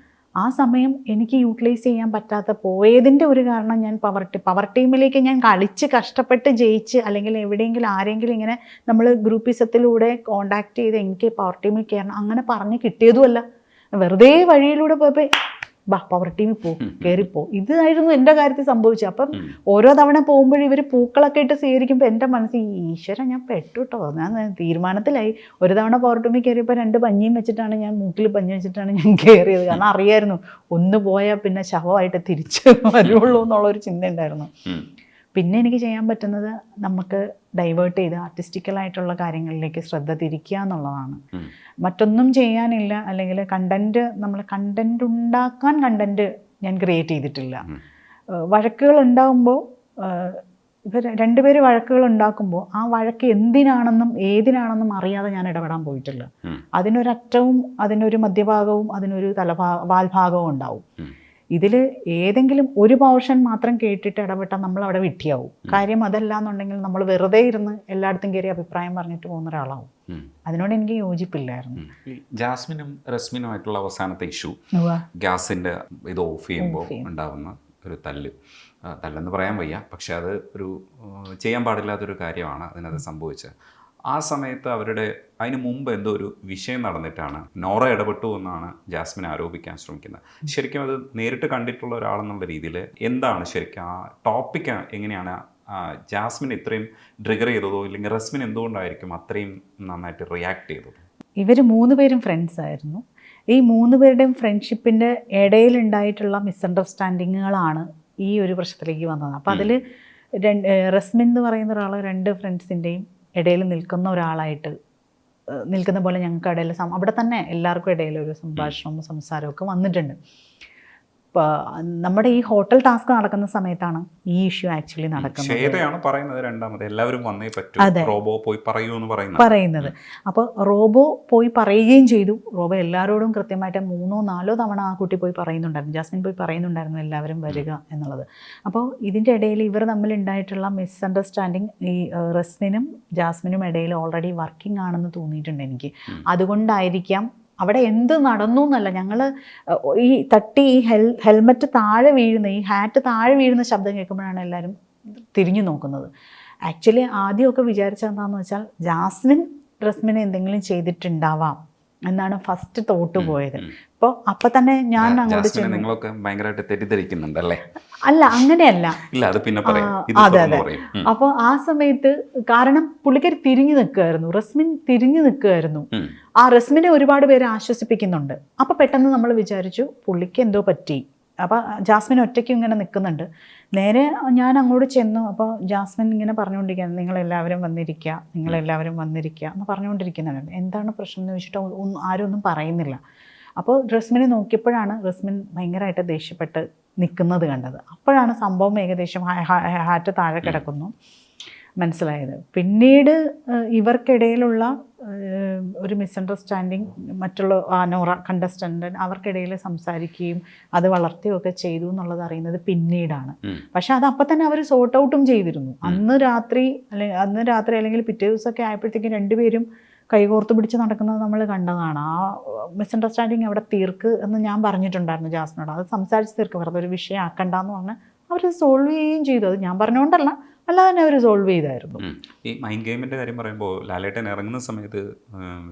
ആ സമയം എനിക്ക് യൂട്ടിലൈസ് ചെയ്യാൻ പറ്റാത്ത പോയതിൻ്റെ ഒരു കാരണം, ഞാൻ പവർ ടീമിലേക്ക് ഞാൻ കളിച്ച് കഷ്ടപ്പെട്ട് ജയിച്ച് അല്ലെങ്കിൽ എവിടെയെങ്കിലും ആരെങ്കിലും ഇങ്ങനെ നമ്മൾ ഗ്രൂപ്പിസത്തിലൂടെ കോണ്ടാക്ട് ചെയ്ത് എനിക്ക് പവർ ടീമിൽ കയറണം അങ്ങനെ പറഞ്ഞ് കിട്ടിയതുമല്ല. വെറുതെ വഴിയിലൂടെ പോയപ്പോൾ പവർ ടീമിൽ കയറിപ്പോ, ഇതായിരുന്നു എൻ്റെ കാര്യത്തിൽ സംഭവിച്ചത്. അപ്പം ഓരോ തവണ പോകുമ്പോഴും ഇവർ പൂക്കളൊക്കെ ഇട്ട് സ്വീകരിക്കുമ്പോൾ എൻ്റെ മനസ്സിൽ ഈശ്വര ഞാൻ പെട്ടു കേട്ടോ, ഞാൻ തീരുമാനത്തിലായി. ഒരു തവണ പവർ ടീമിൽ കയറിയപ്പോൾ 2 പഞ്ഞിയും വെച്ചിട്ടാണ് ഞാൻ, മൂക്കിൽ പഞ്ഞി വെച്ചിട്ടാണ് ഞാൻ കയറിയത്. കാരണം അറിയായിരുന്നു ഒന്ന് പോയാൽ പിന്നെ ശവമായിട്ട് തിരിച്ച് വരുള്ളൂ എന്നുള്ളൊരു ചിന്ത ഉണ്ടായിരുന്നു. പിന്നെ എനിക്ക് ചെയ്യാൻ പറ്റുന്നത് നമുക്ക് ഡൈവേർട്ട് ചെയ്ത് ആർട്ടിസ്റ്റിക്കലായിട്ടുള്ള കാര്യങ്ങളിലേക്ക് ശ്രദ്ധ തിരിക്കുക എന്നുള്ളതാണ്. മറ്റൊന്നും ചെയ്യാനില്ല. അല്ലെങ്കിൽ നമ്മൾ കണ്ടൻറ് ഉണ്ടാക്കാൻ ഞാൻ ക്രിയേറ്റ് ചെയ്തിട്ടില്ല. വഴക്കുകൾ ഉണ്ടാകുമ്പോൾ ഇവർ 2 പേര് വഴക്കുകൾ ഉണ്ടാക്കുമ്പോൾ ആ വഴക്ക് എന്തിനാണെന്നും ഏതിനാണെന്നും അറിയാതെ ഞാൻ ഇടപെടാൻ പോയിട്ടില്ല. അതിനൊരറ്റവും അതിനൊരു മധ്യഭാഗവും അതിനൊരു വാൽഭാഗവും ഉണ്ടാവും. ഇതിൽ ഏതെങ്കിലും ഒരു പോർഷൻ മാത്രം കേട്ടിട്ട് ഇടപെട്ടാൽ നമ്മൾ അവിടെ വിട്ടിയാവും. കാര്യം അതല്ല എന്നുണ്ടെങ്കിൽ നമ്മൾ വെറുതെ ഇരുന്ന് എല്ലായിടത്തും കയറി അഭിപ്രായം പറഞ്ഞിട്ട് പോകുന്ന ഒരാളാവും. അതിനോട് എനിക്ക് യോജിപ്പില്ലായിരുന്നു. ജാസ്മിനും റസ്മിനുമായിട്ടുള്ള അവസാനത്തെ ഇഷ്യൂ, ഗ്യാസിൻ്റെ ഇത് ഓഫ് ചെയ്യുമ്പോൾ ഉണ്ടാകുന്ന ഒരു തല്ലെന്ന് പറയാൻ വയ്യ, പക്ഷെ അത് ഒരു ചെയ്യാൻ പാടില്ലാത്തൊരു കാര്യമാണ് അതിനകത്ത് സംഭവിച്ചത്. ആ സമയത്ത് അതിന് മുമ്പ് എന്തോ ഒരു വിഷയം നടന്നിട്ടാണ് നോറ ഇടപെട്ടു എന്നാണ് ജാസ്മിൻ ആരോപിക്കാൻ ശ്രമിക്കുന്നത്. ശരിക്കും അത് നേരിട്ട് കണ്ടിട്ടുള്ള ഒരാളെന്നുള്ള രീതിയിൽ എന്താണ് ശരിക്കും ആ ടോപ്പിക്ക്, എങ്ങനെയാണ് ജാസ്മിൻ ഇത്രയും ട്രിഗർ ചെയ്തതോ ഇല്ലെങ്കിൽ റസ്മിൻ എന്തുകൊണ്ടായിരിക്കും അത്രയും നന്നായിട്ട് റിയാക്ട് ചെയ്തത്? ഇവർ 3 പേരും ഫ്രണ്ട്സ് ആയിരുന്നു. ഈ 3 പേരുടെയും ഫ്രണ്ട്ഷിപ്പിൻ്റെ ഇടയിലുണ്ടായിട്ടുള്ള മിസ്അണ്ടർസ്റ്റാൻഡിങ്ങുകളാണ് ഈ ഒരു പ്രശ്നത്തിലേക്ക് വന്നത്. അപ്പോൾ അതിൽ റസ്മിൻ എന്ന് പറയുന്ന ഒരാൾ 2 ഫ്രണ്ട്സിൻ്റെയും ഇടയിൽ നിൽക്കുന്ന ഒരാളായിട്ട് നിൽക്കുന്ന പോലെ ഞങ്ങൾക്ക് ഇടയിൽ അവിടെ തന്നെ എല്ലാവർക്കും ഇടയിൽ ഒരു സംഭാഷണവും സംസാരമൊക്കെ വന്നിട്ടുണ്ട്. നമ്മുടെ ഈ ഹോട്ടൽ ടാസ്ക് നടക്കുന്ന സമയത്താണ് ഈ ഇഷ്യൂ ആക്ച്വലി പറയുന്നത്. അപ്പോൾ റോബോ പോയി പറയുകയും ചെയ്തു. റോബോ എല്ലാവരോടും കൃത്യമായിട്ട് 3 or 4 തവണ ആ കുട്ടി പോയി പറയുന്നുണ്ടായിരുന്നു, ജാസ്മിൻ പോയി പറയുന്നുണ്ടായിരുന്നു എല്ലാവരും വരിക എന്നുള്ളത്. അപ്പോൾ ഇതിൻ്റെ ഇടയിൽ ഇവർ തമ്മിലുണ്ടായിട്ടുള്ള മിസ്അണ്ടർസ്റ്റാൻഡിങ് ഈ റസ്മിനും ജാസ്മിനും ഇടയിൽ ഓൾറെഡി വർക്കിംഗ് ആണെന്ന് തോന്നിയിട്ടുണ്ട് എനിക്ക്. അതുകൊണ്ടായിരിക്കാം അവിടെ എന്ത് നടന്നു എന്നല്ല, ഞങ്ങൾ ഈ ഹെൽമെറ്റ് താഴെ വീഴുന്ന, ഈ ഹാറ്റ് താഴെ വീഴുന്ന ശബ്ദം കേൾക്കുമ്പോഴാണ് എല്ലാവരും തിരിഞ്ഞു നോക്കുന്നത്. ആക്ച്വലി ആദ്യമൊക്കെ വിചാരിച്ചത് എന്താണെന്ന് വെച്ചാൽ ജാസ്മിൻ റസ്മിനെ എന്തെങ്കിലും ചെയ്തിട്ടുണ്ടാവാം എന്നാണ് ഫസ്റ്റ് തോട്ട് പോയത്. അപ്പോൾ അപ്പം തന്നെ ഞാൻ അങ്ങോട്ട് ജാസ്മിനെ ചെന്നു. നിങ്ങളൊക്കെ ഭയങ്കരമായിട്ട് തെറ്റിദ്ധരിക്കുന്നുണ്ടല്ലേ? അല്ല, അങ്ങനെയല്ല. ഇല്ല, അത് പിന്നെ പറയാം. ഇത് അതെ തുറന്ന് അതെ. പറയും. അപ്പോൾ ആ സമയത്ത് കാരണം പുള്ളിക്കാരി തിരിഞ്ഞു നിൽക്കുമായിരുന്നു, റസ്മിൻ തിരിഞ്ഞു നിൽക്കുമായിരുന്നു. ആ റസ്മിനെ ഒരുപാട് പേര് ആശ്വസിപ്പിക്കുന്നുണ്ട്. അപ്പോൾ പെട്ടെന്ന് നമ്മൾ വിചാരിച്ചു പുള്ളിക്ക് എന്തോ പറ്റി. അപ്പോൾ ജാസ്മിൻ ഒറ്റയ്ക്ക് ഇങ്ങനെ നിൽക്കുന്നുണ്ട്. നേരെ ഞാൻ അങ്ങോട്ട് ചെന്നു. അപ്പോൾ ജാസ്മിൻ ഇങ്ങനെ പറഞ്ഞുകൊണ്ടിരിക്കുകയാണ്, നിങ്ങളെല്ലാവരും വന്നിരിക്കുക, നിങ്ങളെല്ലാവരും വന്നിരിക്കുക എന്ന് പറഞ്ഞുകൊണ്ടിരിക്കുന്നുണ്ട്. എന്താണ് പ്രശ്നം എന്ന് ചോദിച്ചിട്ട് ആരും ഒന്നും പറയുന്നില്ല. അപ്പോൾ റസ്മിനെ നോക്കിയപ്പോഴാണ് റസ്മിൻ ഭയങ്കരമായിട്ട് ദേഷ്യപ്പെട്ട് നിൽക്കുന്നത് കണ്ടത്. അപ്പോഴാണ് സംഭവം ഏകദേശം ഹാറ്റ് താഴെ കിടക്കുന്നു മനസ്സിലായത്. പിന്നീട് ഇവർക്കിടയിലുള്ള ഒരു മിസ്അണ്ടർസ്റ്റാൻഡിങ് മറ്റുള്ള നോറ കണ്ടസ്റ്റൻ്റ് അവർക്കിടയിൽ സംസാരിക്കുകയും അത് വളർത്തുകയൊക്കെ ചെയ്തു എന്നുള്ളത് അറിയുന്നത് പിന്നീടാണ്. പക്ഷെ അത് അപ്പം തന്നെ അവർ സോർട്ട് ഔട്ടും ചെയ്തിരുന്നു. അന്ന് രാത്രി അല്ലെങ്കിൽ പിറ്റേ ദിവസമൊക്കെ ആയപ്പോഴത്തേക്കും രണ്ടുപേരും കൈകോർത്ത് പിടിച്ച് നടക്കുന്നത് നമ്മൾ കണ്ടതാണ്. ആ മിസ്അണ്ടർസ്റ്റാൻഡിങ് അവിടെ തീർക്ക് എന്ന് ഞാൻ പറഞ്ഞിട്ടുണ്ടായിരുന്നു ജാസ്മിനോട്. അത് സംസാരിച്ച് തീർക്ക്, വെറുതെ ഒരു വിഷയം ആക്കണ്ടെന്ന് പറഞ്ഞ് അവർ സോൾവ് ചെയ്യുകയും ചെയ്തു. അത് ഞാൻ പറഞ്ഞുകൊണ്ടല്ല, അല്ലാതെ തന്നെ അവർ സോൾവ് ചെയ്തായിരുന്നു. ഈ മൈൻഡ് ഗെയിമിൻ്റെ കാര്യം പറയുമ്പോൾ ലാലേട്ടൻ ഇറങ്ങുന്ന സമയത്ത്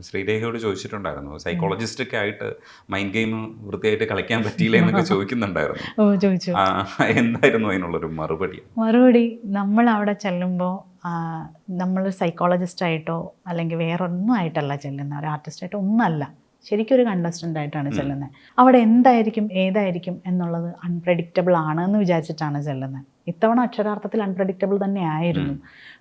ശ്രീരേഖയോട് ചോദിച്ചിട്ടുണ്ടായിരുന്നു, സൈക്കോളജിസ്റ്റൊക്കെ ആയിട്ട് മൈൻഡ് ഗെയിം വൃത്തിയായിട്ട് കളിക്കാൻ പറ്റിയില്ല എന്നൊക്കെ ചോദിക്കുന്നുണ്ടായിരുന്നു. ചോദിച്ചു. എന്തായിരുന്നു അതിനുള്ളൊരു മറുപടി? നമ്മൾ അവിടെ ചെല്ലുമ്പോൾ നമ്മൾ സൈക്കോളജിസ്റ്റായിട്ടോ അല്ലെങ്കിൽ വേറൊന്നും ആയിട്ടല്ല ചെല്ലുന്നത്, ഒരു ആർട്ടിസ്റ്റായിട്ടോ ഒന്നല്ല, ശരിക്കും ഒരു കണ്ടസ്റ്റൻ്റ് ആയിട്ടാണ് ചെല്ലുന്നത്. അവിടെ എന്തായിരിക്കും ഏതായിരിക്കും എന്നുള്ളത് അൺപ്രഡിക്റ്റബിൾ ആണ് എന്ന് വിചാരിച്ചിട്ടാണ് ചെല്ലുന്നത്. ഇത്തവണ അക്ഷരാർത്ഥത്തിൽ അൺപ്രഡിക്റ്റബിൾ തന്നെ ആയിരുന്നു.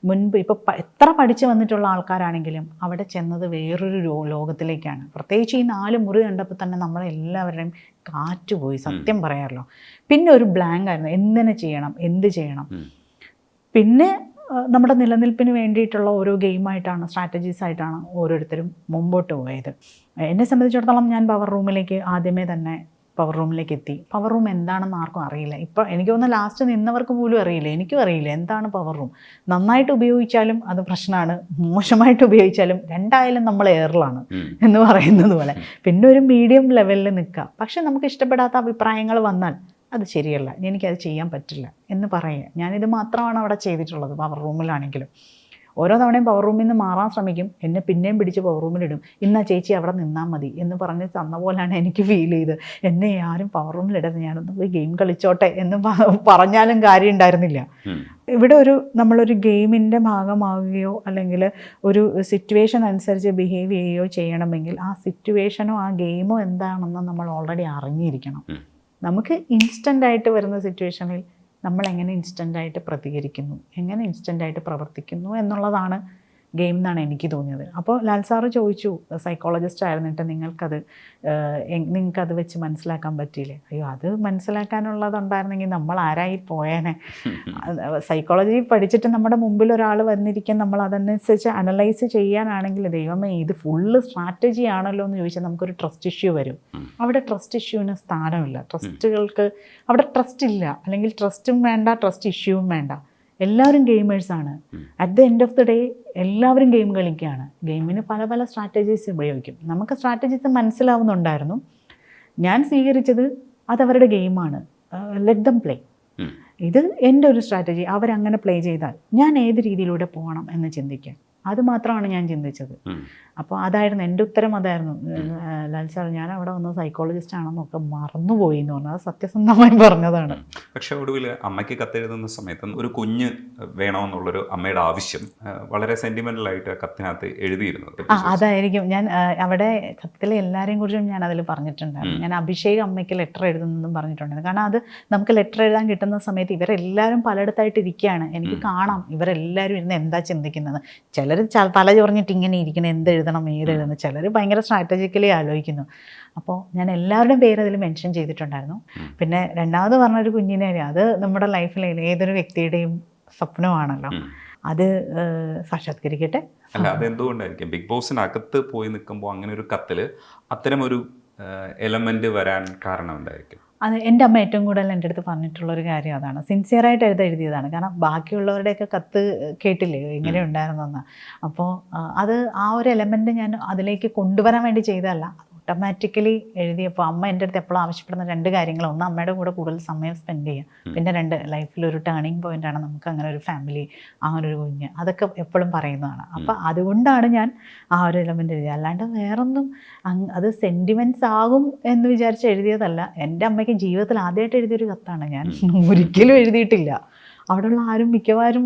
മുൻപ് ഇപ്പോൾ എത്ര പഠിച്ചു വന്നിട്ടുള്ള ആൾക്കാരാണെങ്കിലും അവിടെ ചെന്നത് വേറൊരു ലോകത്തിലേക്കാണ്. പ്രത്യേകിച്ച് ഈ 4 മുറി കണ്ടപ്പോൾ തന്നെ നമ്മളെല്ലാവരുടെയും കാറ്റുപോയി, സത്യം പറയാമല്ലോ. പിന്നെ ഒരു ബ്ലാങ്ക് ആയിരുന്നു, എന്തിനെ ചെയ്യണം, എന്ത് ചെയ്യണം. പിന്നെ നമ്മുടെ നിലനിൽപ്പിന് വേണ്ടിയിട്ടുള്ള ഓരോ ഗെയിമായിട്ടാണ്, സ്ട്രാറ്റജീസ് ആയിട്ടാണ് ഓരോരുത്തരും മുമ്പോട്ട് പോയത്. എന്നെ സംബന്ധിച്ചിടത്തോളം ഞാൻ പവർ റൂമിലേക്ക് എത്തി. പവർ റൂം എന്താണെന്ന് ആർക്കും അറിയില്ല. ഇപ്പോൾ എനിക്ക് തോന്നുന്നു ലാസ്റ്റ് നിന്നവർക്ക് പോലും അറിയില്ല, എനിക്കും അറിയില്ല എന്താണ് പവർ റൂം. നന്നായിട്ട് ഉപയോഗിച്ചാലും അത് പ്രശ്നമാണ്, മോശമായിട്ട് ഉപയോഗിച്ചാലും രണ്ടായാലും നമ്മൾ എയറിലാണ് എന്ന് പറയുന്നത് പോലെ. പിന്നെ ഒരു മീഡിയം ലെവലിൽ നിൽക്കുക. പക്ഷെ നമുക്ക് ഇഷ്ടപ്പെടാത്ത അഭിപ്രായങ്ങൾ വന്നാൽ അത് ശരിയല്ല, എനിക്കത് ചെയ്യാൻ പറ്റില്ല എന്ന് പറയുക. ഞാനിത് മാത്രമാണ് അവിടെ ചെയ്തിട്ടുള്ളത്. പവർ റൂമിലാണെങ്കിലും ഓരോ തവണയും പവർ റൂമിൽ നിന്ന് മാറാൻ ശ്രമിക്കും, എന്നെ പിന്നെയും പിടിച്ച് പവർ റൂമിലിടും. ഇന്നാ ചേച്ചി അവിടെ നിന്നാൽ മതി എന്ന് പറഞ്ഞ് തന്ന പോലെയാണ് എനിക്ക് ഫീൽ ചെയ്ത്. എന്നെ ആരും പവർ റൂമിലിടരുത്, ഞാനൊന്ന് പോയി ഗെയിം കളിച്ചോട്ടെ എന്ന് പറഞ്ഞാലും കാര്യം ഉണ്ടായിരുന്നില്ല. ഇവിടെ നമ്മളൊരു ഗെയിമിൻ്റെ ഭാഗമാവുകയോ അല്ലെങ്കിൽ ഒരു സിറ്റുവേഷൻ അനുസരിച്ച് ബിഹേവ് ചെയ്യുകയോ ചെയ്യണമെങ്കിൽ ആ സിറ്റുവേഷനോ ആ ഗെയിമോ എന്താണെന്ന് നമ്മൾ ഓൾറെഡി അറിഞ്ഞിരിക്കണം. നമുക്ക് ഇൻസ്റ്റൻ്റായിട്ട് വരുന്ന സിറ്റുവേഷനിൽ നമ്മൾ എങ്ങനെ ഇൻസ്റ്റൻ്റായിട്ട് പ്രതികരിക്കുന്നു, എങ്ങനെ ഇൻസ്റ്റൻ്റായിട്ട് പ്രവർത്തിക്കുന്നു എന്നുള്ളതാണ് ഗെയിം എന്നാണ് എനിക്ക് തോന്നിയത്. അപ്പോൾ ലാൽ സാറ് ചോദിച്ചു, സൈക്കോളജിസ്റ്റ് ആയിരുന്നിട്ട് നിങ്ങൾക്കത് വെച്ച് മനസ്സിലാക്കാൻ പറ്റിയില്ലേ? അയ്യോ, അത് മനസ്സിലാക്കാനുള്ളതുണ്ടായിരുന്നെങ്കിൽ നമ്മൾ ആരായി പോയേനെ. സൈക്കോളജി പഠിച്ചിട്ട് നമ്മുടെ മുമ്പിൽ ഒരാൾ വന്നിരിക്കാൻ നമ്മൾ അതനുസരിച്ച് അനലൈസ് ചെയ്യാനാണെങ്കിൽ ദൈവമേ ഇത് ഫുള്ള് സ്ട്രാറ്റജി ആണല്ലോ എന്ന് ചോദിച്ചാൽ നമുക്കൊരു ട്രസ്റ്റ് ഇഷ്യൂ വരും. അവിടെ ട്രസ്റ്റ് ഇഷ്യൂവിന് സ്ഥാനമില്ല. ട്രസ്റ്റുകൾക്ക് അവിടെ ട്രസ്റ്റ് ഇല്ല, അല്ലെങ്കിൽ ട്രസ്റ്റും വേണ്ട, ട്രസ്റ്റ് ഇഷ്യൂവും വേണ്ട. എല്ലാവരും ഗെയിമേഴ്സാണ്. At the end of the day എല്ലാവരും ഗെയിം കളിക്കുകയാണ്. ഗെയിമിന് പല പല സ്ട്രാറ്റജീസ് ഉപയോഗിക്കും. നമുക്ക് സ്ട്രാറ്റജീസ് മനസ്സിലാവുന്നുണ്ടായിരുന്നു. ഞാൻ സ്വീകരിച്ചത് അതവരുടെ ഗെയിമാണ്, ലെറ്റ് ദം പ്ലേ. ഇത് എൻ്റെ ഒരു സ്ട്രാറ്റജി. അവരങ്ങനെ പ്ലേ ചെയ്താൽ ഞാൻ ഏത് രീതിയിലൂടെ പോകണം എന്ന് ചിന്തിക്കാൻ, അത് മാത്രമാണ് ഞാൻ ചിന്തിച്ചത്. അപ്പോൾ അതായിരുന്നു എൻ്റെ ഉത്തരം. അതായിരുന്നു ലാൽ സാർ, ഞാൻ അവിടെ വന്ന് സൈക്കോളജിസ്റ്റ് ആണെന്നൊക്കെ മറന്നുപോയി എന്ന് പറഞ്ഞാൽ അത് സത്യസന്ധമായി പറഞ്ഞതാണ്. പക്ഷെ ഒടുവിൽ അമ്മയ്ക്ക് കത്തെഴുതുന്ന സമയത്ത് ഒരു കുഞ്ഞ് വേണമെന്നുള്ളൊരു അമ്മയുടെ ആവശ്യം വളരെ സെൻറ്റിമെൻ്റലായിട്ട് കത്തിനകത്ത് എഴുതിയിരുന്നു. അതായിരിക്കും ഞാൻ അവിടെ സത്യത്തിൽ എല്ലാവരെയും കുറിച്ചും ഞാൻ അതിൽ പറഞ്ഞിട്ടുണ്ടായിരുന്നു. ഞാൻ അഭിഷേക് അമ്മയ്ക്ക് ലെറ്റർ എഴുതുന്നതെന്നും പറഞ്ഞിട്ടുണ്ടായിരുന്നു. കാരണം അത് നമുക്ക് ലെറ്റർ എഴുതാൻ കിട്ടുന്ന സമയത്ത് ഇവരെല്ലാവരും പലയിടത്തായിട്ട് ഇരിക്കുകയാണ്. എനിക്ക് കാണാം ഇവരെല്ലാവരും ഇരുന്ന് എന്താ ചിന്തിക്കുന്നത്. ചിലർ തല ചൊറിഞ്ഞിട്ട് ഇങ്ങനെ ഇരിക്കണം, എന്തെഴുതണം ഏതെഴുതണം. ചിലർ ഭയങ്കര സ്ട്രാറ്റജിക്കലി ആലോചിക്കുന്നു. അപ്പോൾ ഞാൻ എല്ലാവരുടെയും പേര് അതിൽ മെൻഷൻ ചെയ്തിട്ടുണ്ടായിരുന്നു. പിന്നെ രണ്ടാമത് പറഞ്ഞൊരു കുഞ്ഞിനെ, അത് നമ്മുടെ ലൈഫിലെ ഏതൊരു വ്യക്തിയുടെയും സ്വപ്നമാണല്ലോ, അത് സാക്ഷാത്കരിക്കട്ടെ. അല്ല, അതെന്തുകൊണ്ടായിരിക്കും ബിഗ് ബോസിനകത്ത് പോയി നിൽക്കുമ്പോൾ അങ്ങനെ ഒരു കത്തിൽ അത്തരമൊരു എലമെന്റ് വരാൻ കാരണം എന്തായിരിക്കും? അത് എൻ്റെ അമ്മ ഏറ്റവും കൂടുതൽ എൻ്റെ അടുത്ത് പറഞ്ഞിട്ടുള്ളൊരു കാര്യം അതാണ്. സിൻസിയറായിട്ട് എഴുതിയതാണ്. കാരണം ബാക്കിയുള്ളവരുടെയൊക്കെ കത്ത് കേട്ടില്ലേ എങ്ങനെ ഉണ്ടായിരുന്നെന്ന്. അപ്പോൾ അത് ആ ഒരു എലമെൻറ്റ് ഞാൻ അതിലേക്ക് കൊണ്ടുവരാൻ വേണ്ടി ചെയ്തതല്ല, ഓട്ടോമാറ്റിക്കലി എഴുതിയപ്പോൾ അമ്മ എൻ്റെ അടുത്ത് എപ്പോഴും ആവശ്യപ്പെടുന്ന 2 കാര്യങ്ങൾ. ഒന്ന്, അമ്മയുടെ കൂടെ കൂടുതൽ സമയം സ്പെൻഡ് ചെയ്യുക. പിന്നെ 2, ലൈഫിലൊരു ടേണിംഗ് പോയിൻ്റാണ് നമുക്ക് അങ്ങനെ ഒരു ഫാമിലി, അങ്ങനെ ഒരു കുഞ്ഞ്, അതൊക്കെ എപ്പോഴും പറയുന്നതാണ്. അപ്പോൾ അതുകൊണ്ടാണ് ഞാൻ ആ ഒരു എലമെൻ്റ് എഴുതിയത്. അല്ലാണ്ട് വേറൊന്നും അത് സെൻറ്റിമെൻറ്റ്സ് ആകും എന്ന് വിചാരിച്ച് എഴുതിയതല്ല. എൻ്റെ അമ്മയ്ക്ക് ജീവിതത്തിൽ ആദ്യമായിട്ട് എഴുതിയൊരു കത്താണ് ഞാൻ. ഒരിക്കലും എഴുതിയിട്ടില്ല. അവിടെയുള്ള ആരും മിക്കവാറും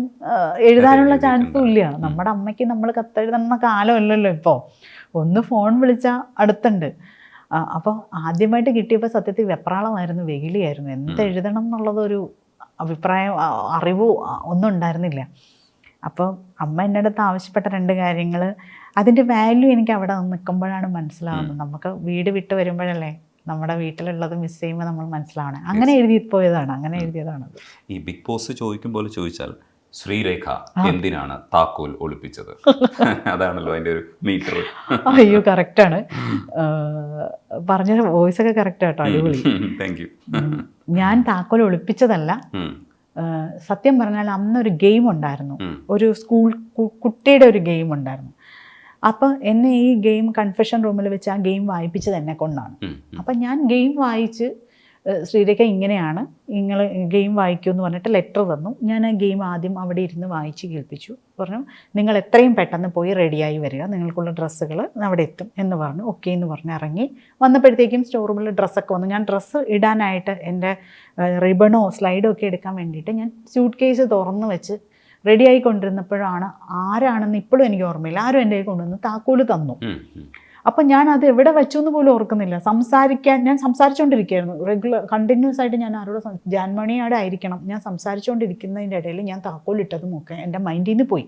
എഴുതാനുള്ള ചാൻസും ഇല്ല. നമ്മുടെ അമ്മയ്ക്ക് നമ്മൾ കത്തെഴുതുന്ന കാലമല്ലല്ലോ ഇപ്പോൾ. ഒന്ന് ഫോൺ വിളിച്ചാൽ അടുത്തുണ്ട്. അപ്പോൾ ആദ്യമായിട്ട് കിട്ടിയപ്പോൾ സത്യത്തിൽ വെപ്രാളമായിരുന്നു, വെകിളിയായിരുന്നു. എന്തെഴുതണം എന്നുള്ളതൊരു അഭിപ്രായം, അറിവോ ഒന്നും ഉണ്ടായിരുന്നില്ല. അപ്പോൾ അമ്മ എൻ്റെ അടുത്ത് ആവശ്യപ്പെട്ട 2 കാര്യങ്ങൾ, അതിൻ്റെ വാല്യൂ എനിക്ക് അവിടെ നിൽക്കുമ്പോഴാണ് മനസ്സിലാവുന്നത്. നമുക്ക് വീട് വിട്ട് വരുമ്പോഴല്ലേ നമ്മുടെ വീട്ടിലുള്ളത് മിസ് ചെയ്യുമ്പോൾ നമ്മൾ മനസ്സിലാവണേ. അങ്ങനെ എഴുതിയതാണ്. ഈ ബിഗ് ബോസ് ചോദിക്കുമ്പോൾ ചോദിച്ചാൽ, ശ്രീരേഖ എന്തിനാണ് താക്കോൽ ഒളിപ്പിച്ചത്? അതാണല്ലോ അതിൻ്റെ ഒരു മീറ്റർ. അയ്യോ, കറക്റ്റാണ് പറഞ്ഞ വോയിസ് ഒക്കെ കറക്റ്റ് ആട്ടോ, അടിപൊളി. Thank you. ഞാൻ താക്കോൽ ഒളിപ്പിച്ചതല്ല. സത്യം പറഞ്ഞാൽ അന്നൊരു ഗെയിം ഉണ്ടായിരുന്നു, ഒരു സ്കൂൾ കുട്ടിയുടെ ഒരു ഗെയിം ഉണ്ടായിരുന്നു. അപ്പോൾ എന്നെ ഈ ഗെയിം കൺഫെഷൻ റൂമിൽ വെച്ച് ആ ഗെയിം വായിപ്പിച്ചത് എന്നെ കൊണ്ടാണ്. അപ്പം ഞാൻ ഗെയിം വായിച്ച്, ശ്രീരേഖ ഇങ്ങനെയാണ്, നിങ്ങൾ ഗെയിം വായിക്കൂ എന്ന് പറഞ്ഞിട്ട് ലെറ്റർ തന്നു. ഞാൻ ആ ഗെയിം ആദ്യം അവിടെ ഇരുന്ന് വായിച്ച് കേൾപ്പിച്ചു. പറഞ്ഞു, നിങ്ങൾ എത്രയും പെട്ടെന്ന് പോയി റെഡിയായി വരിക, നിങ്ങൾക്കുള്ള ഡ്രസ്സുകൾ അവിടെ എത്തും എന്ന് പറഞ്ഞു. ഓക്കെ എന്ന് പറഞ്ഞ് ഇറങ്ങി വന്നപ്പോഴത്തേക്കും സ്റ്റോർ റൂമിൽ ഡ്രസ്സൊക്കെ വന്നു. ഞാൻ ഡ്രസ്സ് ഇടാനായിട്ട് എൻ്റെ റിബണോ സ്ലൈഡോ ഒക്കെ എടുക്കാൻ വേണ്ടിയിട്ട് ഞാൻ സ്യൂട്ട് കേസ് തുറന്ന് വെച്ച് റെഡി ആയിക്കൊണ്ടിരുന്നപ്പോഴാണ്, ആരാണെന്ന് ഇപ്പോഴും എനിക്ക് ഓർമ്മയില്ല, ആരും എൻ്റെ കയ്യിൽ കൊണ്ടുവന്ന് താക്കോല് തന്നു. അപ്പം ഞാൻ അത് എവിടെ വെച്ചു എന്ന് പോലും ഓർക്കുന്നില്ല. ഞാൻ സംസാരിച്ചുകൊണ്ടിരിക്കുകയായിരുന്നു കണ്ടിന്യൂസ് ആയിട്ട്. ഞാൻ ആരോട് ജാൻമണിയോടെ ആയിരിക്കണം ഞാൻ സംസാരിച്ചുകൊണ്ടിരിക്കുന്നതിൻ്റെ ഇടയിൽ ഞാൻ താക്കോലിട്ടതും ഒക്കെ എൻ്റെ മൈൻഡിൽ നിന്ന് പോയി.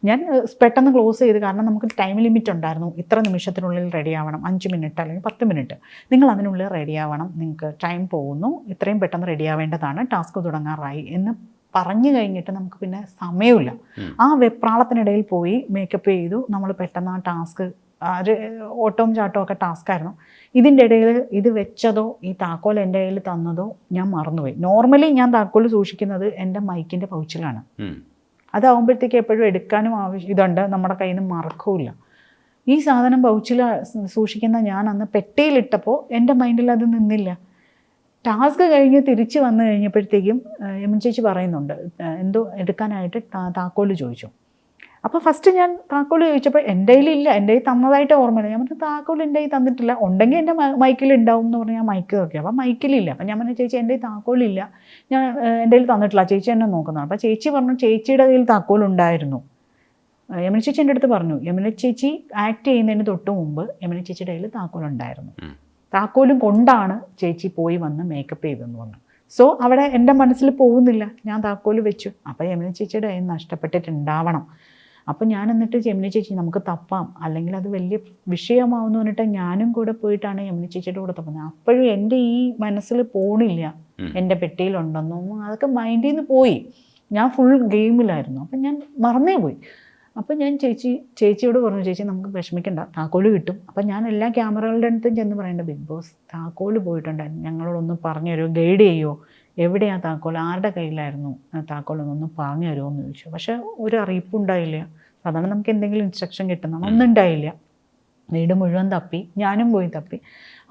ഞാൻ പെട്ടെന്ന് ക്ലോസ് ചെയ്ത്, കാരണം നമുക്ക് ടൈം ലിമിറ്റ് ഉണ്ടായിരുന്നു. ഇത്ര നിമിഷത്തിനുള്ളിൽ റെഡി ആവണം, 5 മിനിറ്റ് അല്ലെങ്കിൽ 10 മിനിറ്റ്, നിങ്ങൾ അതിനുള്ളിൽ റെഡി ആവണം, നിങ്ങൾക്ക് ടൈം പോകുന്നു, ഇത്രയും പെട്ടെന്ന് റെഡി ആവേണ്ടതാണ്, ടാസ്ക് തുടങ്ങാറായി എന്ന് പറഞ്ഞു കഴിഞ്ഞിട്ട് നമുക്ക് പിന്നെ സമയമില്ല. ആ വെപ്രാളത്തിനിടയിൽ പോയി മേക്കപ്പ് ചെയ്തു. നമ്മൾ പെട്ടെന്ന് ആ ടാസ്ക്, ഒരു ഓട്ടവും ചാട്ടവും ഒക്കെ ടാസ്ക്കായിരുന്നു. ഇതിൻ്റെ ഇടയിൽ ഇത് വെച്ചതോ ഈ താക്കോൽ എൻ്റെ കയ്യിൽ തന്നതോ ഞാൻ മറന്നുപോയി. നോർമലി ഞാൻ താക്കോൽ സൂക്ഷിക്കുന്നത് എൻ്റെ മൈക്കിൻ്റെ പൗച്ചിലാണ്. അതാവുമ്പോഴത്തേക്ക് എപ്പോഴും എടുക്കാനും ഇതുണ്ട്, നമ്മുടെ കയ്യിൽ നിന്ന് മറക്കില്ല. ഈ സാധനം പൗച്ചിൽ സൂക്ഷിക്കുന്ന ഞാൻ അന്ന് പെട്ടിയിലിട്ടപ്പോൾ എൻ്റെ മൈൻഡിൽ അത് നിന്നില്ല. ടാസ്ക് കഴിഞ്ഞ് തിരിച്ച് വന്നു കഴിഞ്ഞപ്പോഴത്തേക്കും യമൻ ചേച്ചി പറയുന്നുണ്ട്, എന്തോ എടുക്കാനായിട്ട് താക്കോല് ചോദിച്ചു. അപ്പോൾ ഫസ്റ്റ് ഞാൻ താക്കോല് ചോദിച്ചപ്പോൾ എൻ്റെ കയ്യിലില്ല, എൻ്റെ കയ്യിൽ തന്നതായിട്ട് ഓർമ്മയില്ല. ഞാൻ പറഞ്ഞു, താക്കോൽ എൻ്റെ കയ്യിൽ തന്നിട്ടില്ല, ഉണ്ടെങ്കിൽ എൻ്റെ മൈക്കിൽ ഉണ്ടാവും എന്ന് പറഞ്ഞാൽ മൈക്ക് നോക്കി. അപ്പോൾ മൈക്കിലില്ല. അപ്പം ഞാൻ പറഞ്ഞു, ചേച്ചി എൻ്റെ കയ്യിൽ താക്കോലില്ല, ഞാൻ എൻ്റെ കയ്യിൽ തന്നിട്ടില്ല, ചേച്ചി എന്നെ നോക്കുന്നതാണ്. അപ്പോൾ ചേച്ചി പറഞ്ഞു, ചേച്ചിയുടെ കയ്യിൽ താക്കോലുണ്ടായിരുന്നു. യമന ചേച്ചി എൻ്റെ അടുത്ത് പറഞ്ഞു, യമന ചേച്ചി ആക്ട് ചെയ്യുന്നതിന് തൊട്ട് മുമ്പ് യമന ചേച്ചിയുടെ കയ്യിൽ താക്കോലുണ്ടായിരുന്നു, താക്കോലും കൊണ്ടാണ് ചേച്ചി പോയി വന്ന് മേക്കപ്പ് ചെയ്തെന്ന് പറഞ്ഞു. സോ അവിടെ എൻ്റെ മനസ്സിൽ പോകുന്നില്ല, ഞാൻ താക്കോല് വെച്ചു. അപ്പോൾ യമന ചേച്ചിയുടെ കയ്യിൽ നഷ്ടപ്പെട്ടിട്ടുണ്ടാവണം. അപ്പോൾ ഞാൻ എന്നിട്ട് യമന ചേച്ചി നമുക്ക് തപ്പാം, അല്ലെങ്കിൽ അത് വലിയ വിഷയമാവുമെന്ന് പറഞ്ഞിട്ട് ഞാനും കൂടെ പോയിട്ടാണ് യമന ചേച്ചിയുടെ കൂടെ തപ്പുന്നത്. അപ്പോഴും എൻ്റെ ഈ മനസ്സിൽ പോണില്ല എൻ്റെ പെട്ടിയിലുണ്ടെന്നും, അതൊക്കെ മൈൻഡിൽ നിന്ന് പോയി. ഞാൻ ഫുൾ ഗെയിമിലായിരുന്നു. അപ്പം ഞാൻ മറന്നേ പോയി. അപ്പം ഞാൻ ചേച്ചിയോട് പറഞ്ഞു, ചേച്ചി നമുക്ക് വിഷമിക്കണ്ട, താക്കോല് കിട്ടും. അപ്പം ഞാൻ എല്ലാ ക്യാമറകളുടെ അടുത്തും ചെന്ന് പറയേണ്ട, ബിഗ് ബോസ് താക്കോല് പോയിട്ടുണ്ടായിരുന്നു, ഞങ്ങളോടൊന്ന് പറഞ്ഞു തരുമോ, ഗൈഡ് ചെയ്യുമോ, എവിടെയാണ് താക്കോൽ, ആരുടെ കയ്യിലായിരുന്നു താക്കോലെന്നൊന്ന് പറഞ്ഞു തരുമോ എന്ന് ചോദിച്ചു. പക്ഷേ ഒരു അറിയിപ്പുണ്ടായില്ല. സാധാരണ നമുക്ക് എന്തെങ്കിലും ഇൻസ്ട്രക്ഷൻ കിട്ടുന്നതാണ്, ഒന്നും ഉണ്ടായില്ല. വീട് മുഴുവൻ തപ്പി, ഞാനും പോയി തപ്പി.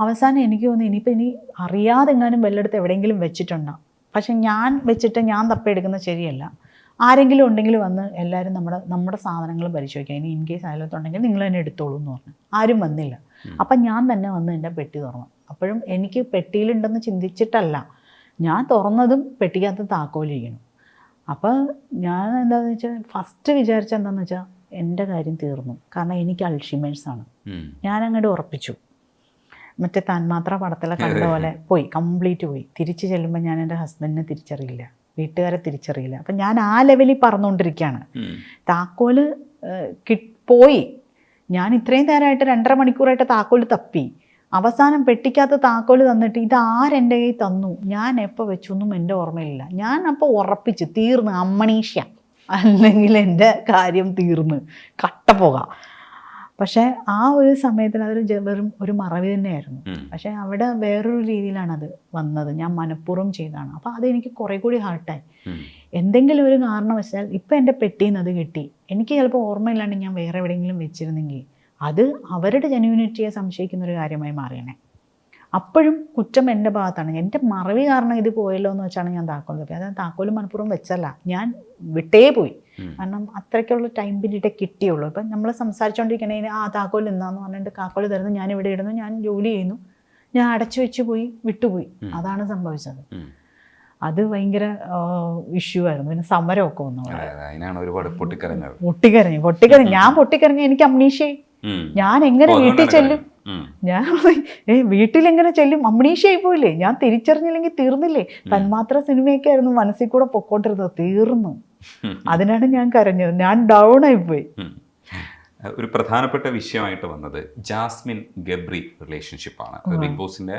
അവസാനം എനിക്ക് തോന്നി ഇനി അറിയാതെങ്ങാനും വല്ലയിടത്ത് എവിടെയെങ്കിലും വെച്ചിട്ടുണ്ടോ. പക്ഷെ ഞാൻ വെച്ചിട്ട് ഞാൻ തപ്പിയെടുക്കുന്നത് ശരിയല്ല. ആരെങ്കിലും ഉണ്ടെങ്കിൽ വന്ന് എല്ലാവരും നമ്മുടെ സാധനങ്ങൾ പരിശോധിക്കുക, ഇനി ഇൻ കേസ് അയലത്തുണ്ടെങ്കിൽ നിങ്ങൾ തന്നെ എടുത്തോളൂ എന്ന് പറഞ്ഞു. ആരും വന്നില്ല. അപ്പം ഞാൻ തന്നെ വന്ന് എൻ്റെ പെട്ടി തുറന്നു. അപ്പോഴും എനിക്ക് പെട്ടിയിലുണ്ടെന്ന് ചിന്തിച്ചിട്ടല്ല, ഞാൻ തുറന്നതും പെട്ടിക്കകത്ത് താക്കോലിരിക്കണം. അപ്പോൾ ഞാൻ എന്താണെന്ന് വെച്ചാൽ ഫസ്റ്റ് വിചാരിച്ച എന്താണെന്ന് വെച്ചാൽ എൻ്റെ കാര്യം തീർന്നു. കാരണം എനിക്ക് അൾഷിമേഴ്സാണ്. ഞാനങ്ങോട്ട് ഉറപ്പിച്ചു. മറ്റേ തന്മാത്ര പടത്തിലെ കണ്ട പോലെ പോയി, കംപ്ലീറ്റ് പോയി. തിരിച്ച് ചെല്ലുമ്പോൾ ഞാൻ എൻ്റെ ഹസ്ബൻഡിനെ തിരിച്ചറിയില്ല, വീട്ടുകാരെ തിരിച്ചറിയില്ല. അപ്പം ഞാൻ ആ ലെവലിൽ പറന്നുകൊണ്ടിരിക്കുകയാണ്. താക്കോല് പോയി. ഞാൻ ഇത്രയും നേരമായിട്ട് 2.5 മണിക്കൂറായിട്ട് താക്കോല് തപ്പി. അവസാനം പെട്ടിക്കകത്ത് താക്കോല് തന്നിട്ട് ഇത് ആരെൻ്റെ കയ്യിൽ തന്നു, ഞാൻ എപ്പോൾ വെച്ചൊന്നും എൻ്റെ ഓർമ്മയില്ല. ഞാൻ അപ്പോൾ ഉറപ്പിച്ച് തീർന്ന് അമ്മണീഷ്യ, അല്ലെങ്കിൽ എൻ്റെ കാര്യം തീർന്ന് കട്ടപ്പോകാം. പക്ഷേ ആ ഒരു സമയത്തിൽ അതൊരു വെറും ഒരു മറവി തന്നെയായിരുന്നു. പക്ഷേ അവിടെ വേറൊരു രീതിയിലാണ് അത് വന്നത്, ഞാൻ മനഃപൂർവ്വം ചെയ്തതാണ്. അപ്പോൾ അതെനിക്ക് കുറേ കൂടി ഹാർട്ടായി. എന്തെങ്കിലും ഒരു കാരണവശാൽ ഇപ്പം എൻ്റെ പെട്ടിയിൽ നിന്ന് അത് കിട്ടി, എനിക്ക് ചിലപ്പോൾ ഓർമ്മയില്ലാണ്ട് ഞാൻ വേറെ എവിടെയെങ്കിലും വെച്ചിരുന്നെങ്കിൽ അത് അവരുടെ ജെന്യൂനിറ്റിയെ സംശയിക്കുന്ന ഒരു കാര്യമായി മാറിയണേ. അപ്പോഴും കുറ്റം എൻ്റെ ഭാഗത്താണ്. എൻ്റെ മറവി കാരണം ഇത് പോയല്ലോ എന്ന് വെച്ചാണ് ഞാൻ താക്കോൽ തപ്പി. അതായത് താക്കോൽ മനഃപൂർവ്വം വെച്ചല്ല, ഞാൻ വിട്ടേ പോയി. കാരണം അത്രയ്ക്കുള്ള ടൈം പിന്നീട് കിട്ടിയുള്ളൂ. ഇപ്പം നമ്മൾ സംസാരിച്ചുകൊണ്ടിരിക്കണേന് താക്കോൽ എന്നാന്ന് പറഞ്ഞിട്ട് താക്കോൽ തരുന്നു, ഞാൻ ഇവിടെ ഇടുന്നു, ഞാൻ ജോലി ചെയ്യുന്നു, ഞാൻ അടച്ചു വെച്ച് പോയി, വിട്ടുപോയി. അതാണ് സംഭവിച്ചത്. അത് ഭയങ്കര ഇഷ്യൂ ആയിരുന്നു. പിന്നെ സമരമൊക്കെ വന്നു. പൊട്ടിക്കരഞ്ഞു. ഞാൻ പൊട്ടിക്കരഞ്ഞു. എനിക്ക് അമ്നീഷ്യായി. ഞാൻ എങ്ങനെ വീട്ടിൽ ചെല്ലും? ഞാൻ വീട്ടിലെങ്ങനെ ചെല്ലും? അമ്നീഷ്യായി പോയില്ലേ? ഞാൻ തിരിച്ചറിഞ്ഞില്ലെങ്കിൽ തീർന്നില്ലേ? തന്മാത്ര സിനിമയൊക്കെ ആയിരുന്നു മനസ്സിൽ കൂടെ പൊക്കോണ്ടിരുന്നത്. തീർന്നു. അതിനാണ് ഞാൻ കരഞ്ഞത്. ഞാൻ ഡൗൺ ആയിപ്പോയി. ഒരു പ്രധാനപ്പെട്ട വിഷയമായിട്ട് വന്നത് ജാസ്മിൻ ഗബ്രി റിലേഷൻഷിപ്പാണ്. ബിഗ് ബോസിൻ്റെ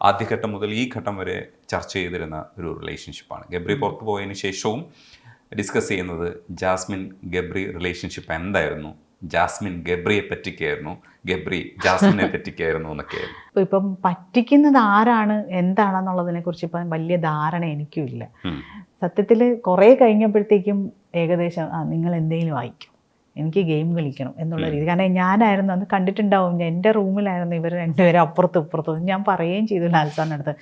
ആദ്യഘട്ടം മുതൽ ഈ ഘട്ടം വരെ ചർച്ച ചെയ്തിരുന്ന ഒരു റിലേഷൻഷിപ്പാണ്. ഗബ്രി പുറത്തു പോയതിന് ശേഷവും ഡിസ്കസ് ചെയ്യുന്നത് ജാസ്മിൻ ഗബ്രി റിലേഷൻഷിപ്പ് എന്തായിരുന്നു, ജാസ്മിൻ ഗബ്രിയെ പറ്റിക്കായിരുന്നു, ഗബ്രി ജാസ്മിനെ പറ്റിക്കായിരുന്നു എന്നൊക്കെയായിരുന്നു. ഇപ്പം പറ്റിക്കുന്നത് ആരാണ് എന്താണെന്നുള്ളതിനെ കുറിച്ച് ഇപ്പം വലിയ ധാരണ എനിക്കും ഇല്ല. സത്യത്തിൽ കുറേ കഴിഞ്ഞപ്പോഴത്തേക്കും ഏകദേശം നിങ്ങൾ എന്തെങ്കിലും വായിക്കും, എനിക്ക് ഗെയിം കളിക്കണം എന്നുള്ള രീതി. കാരണം ഞാനായിരുന്നു അന്ന് കണ്ടിട്ടുണ്ടാവും, എൻ്റെ റൂമിലായിരുന്നു ഇവർ രണ്ടുപേരും അപ്പുറത്തും ഇപ്പുറത്തും. ഞാൻ പറയുകയും ചെയ്തു ലാൽസാറിൻ്റെ അടുത്ത്,